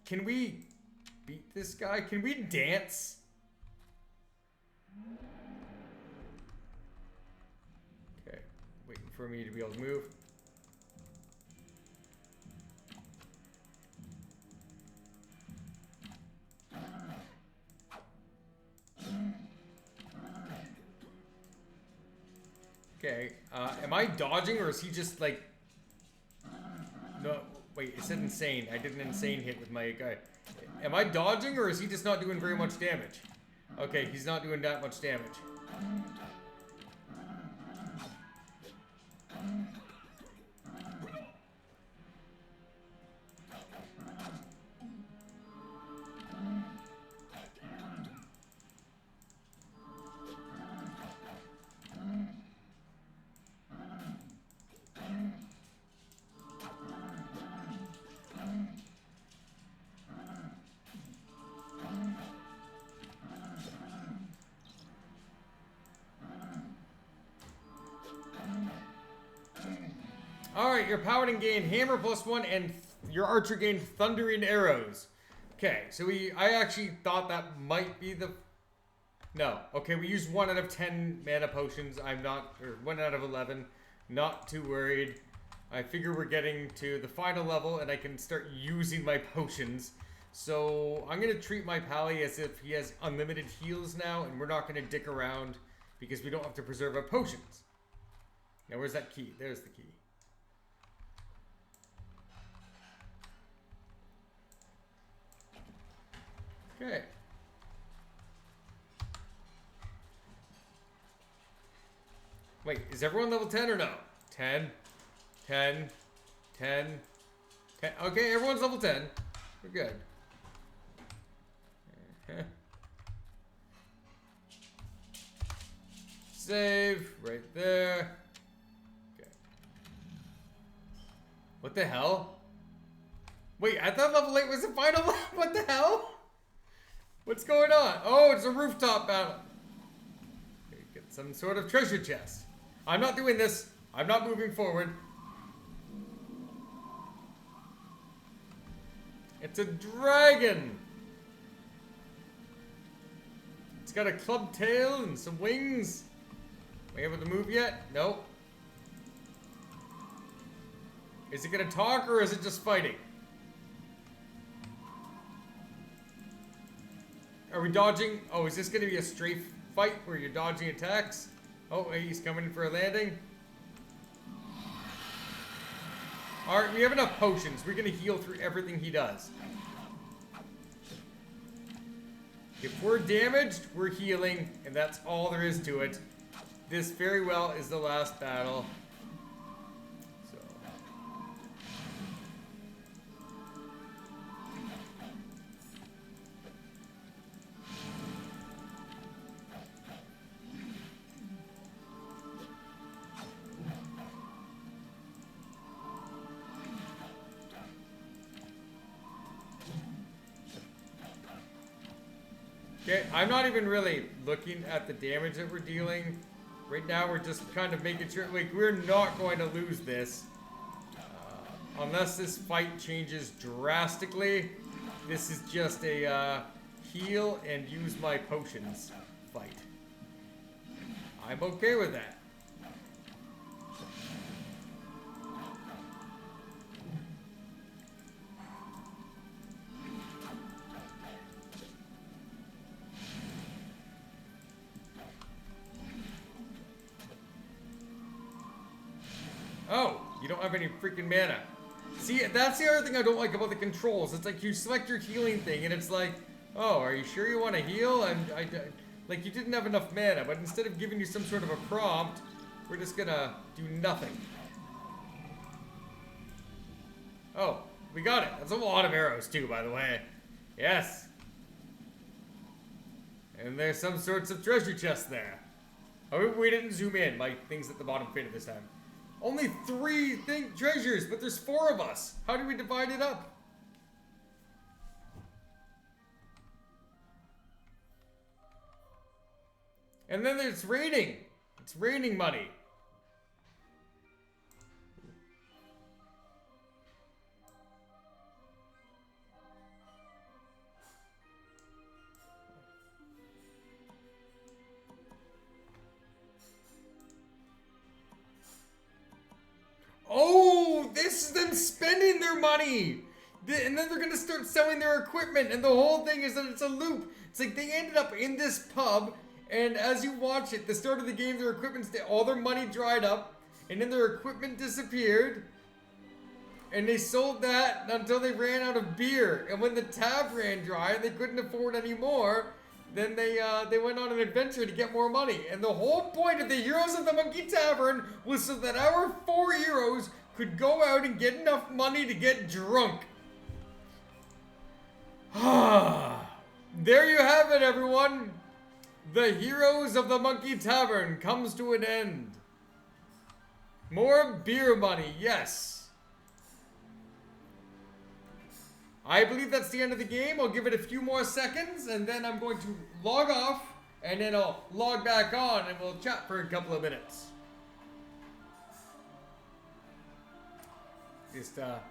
A: Can we beat this guy? Can we dance? Waiting for me to be able to move. Okay, am I dodging or is he just like... No, wait, it said insane. I did an insane hit with my guy. Am I dodging or is he just not doing very much damage? Okay, he's not doing that much damage. Alright, your paladin gained hammer +1 and your archer gained thundering arrows. Okay, so I actually thought that might be the... No. Okay, we used 1 out of 10 mana potions. I'm not... Or 1 out of 11. Not too worried. I figure we're getting to the final level and I can start using my potions. So I'm going to treat my pally as if he has unlimited heals now, and we're not going to dick around because we don't have to preserve our potions. Now where's that key? There's the key. Okay. Wait, is everyone level 10 or no? 10, 10, 10, 10. Okay, everyone's level 10. We're good. Save right there. Okay. What the hell? Wait, I thought level 8 was the final. What the hell? What's going on? Oh, it's a rooftop battle. Get some sort of treasure chest. I'm not doing this. I'm not moving forward. It's a dragon. It's got a club tail and some wings. Are we able to move yet? Nope. Is it gonna talk or is it just fighting? Are we dodging? Oh, is this gonna be a strafe fight where you're dodging attacks? Oh, he's coming for a landing. Alright, we have enough potions. We're gonna heal through everything he does. If we're damaged, we're healing, and that's all there is to it. This very well is the last battle. So. Okay, I'm not even really looking at the damage that we're dealing. Right now, we're just kind of making sure, like, we're not going to lose this. Unless this fight changes drastically. This is just a heal and use my potions fight. I'm okay with that. Oh, you don't have any freaking mana. See, that's the other thing I don't like about the controls. It's like you select your healing thing, and it's like, oh, are you sure you want to heal? Like, you didn't have enough mana, but instead of giving you some sort of a prompt, we're just gonna do nothing. Oh, we got it. That's a lot of arrows, too, by the way. Yes. And there's some sorts of treasure chests there. Oh, we didn't zoom in. My thing's at the bottom faded this time. Only 3 treasures, but there's 4 of us. How do we divide it up? And then it's raining. It's raining money. Oh, this is them spending their money. And then they're going to start selling their equipment. And the whole thing is that it's a loop. It's like they ended up in this pub. And as you watch it, the start of the game, their equipment, all their money dried up. And then their equipment disappeared. And they sold that until they ran out of beer. And when the tab ran dry and they couldn't afford any more, then they went on an adventure to get more money. And the whole point of the Heroes of the Monkey Tavern was so that our 4 heroes could go out and get enough money to get drunk. There you have it, everyone. The Heroes of the Monkey Tavern comes to an end. More beer money, yes. I believe that's the end of the game. I'll give it a few more seconds, and then I'm going to log off, and then I'll log back on, and we'll chat for a couple of minutes. Just, all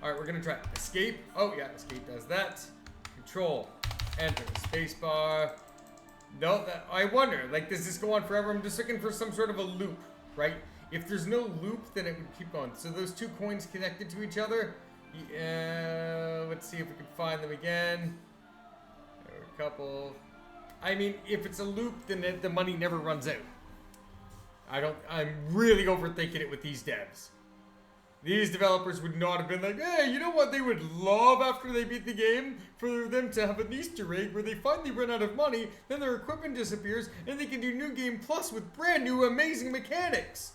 A: right, we're gonna try escape. Oh yeah, escape does that. Control, enter, spacebar. No, I wonder, like, does this go on forever? I'm just looking for some sort of a loop, right? If there's no loop, then it would keep going. So those two coins connected to each other. Let's see if we can find them again. There are a couple. I mean, if it's a loop, then the money never runs out. I'm really overthinking it with these devs. These developers would not have been like, hey, you know what they would love after they beat the game? For them to have an Easter egg where they finally run out of money, then their equipment disappears, and they can do New Game Plus with brand new amazing mechanics.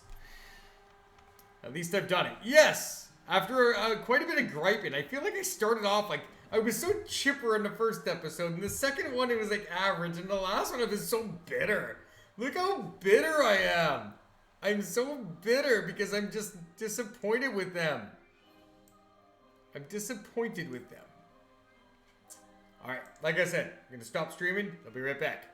A: At least I've done it. Yes! After quite a bit of griping, I feel like I started off like, I was so chipper in the first episode, and the second one it was like average, and the last one I was so bitter. Look how bitter I am. I'm so bitter because I'm just disappointed with them. I'm disappointed with them. Alright, like I said, I'm going to stop streaming. I'll be right back.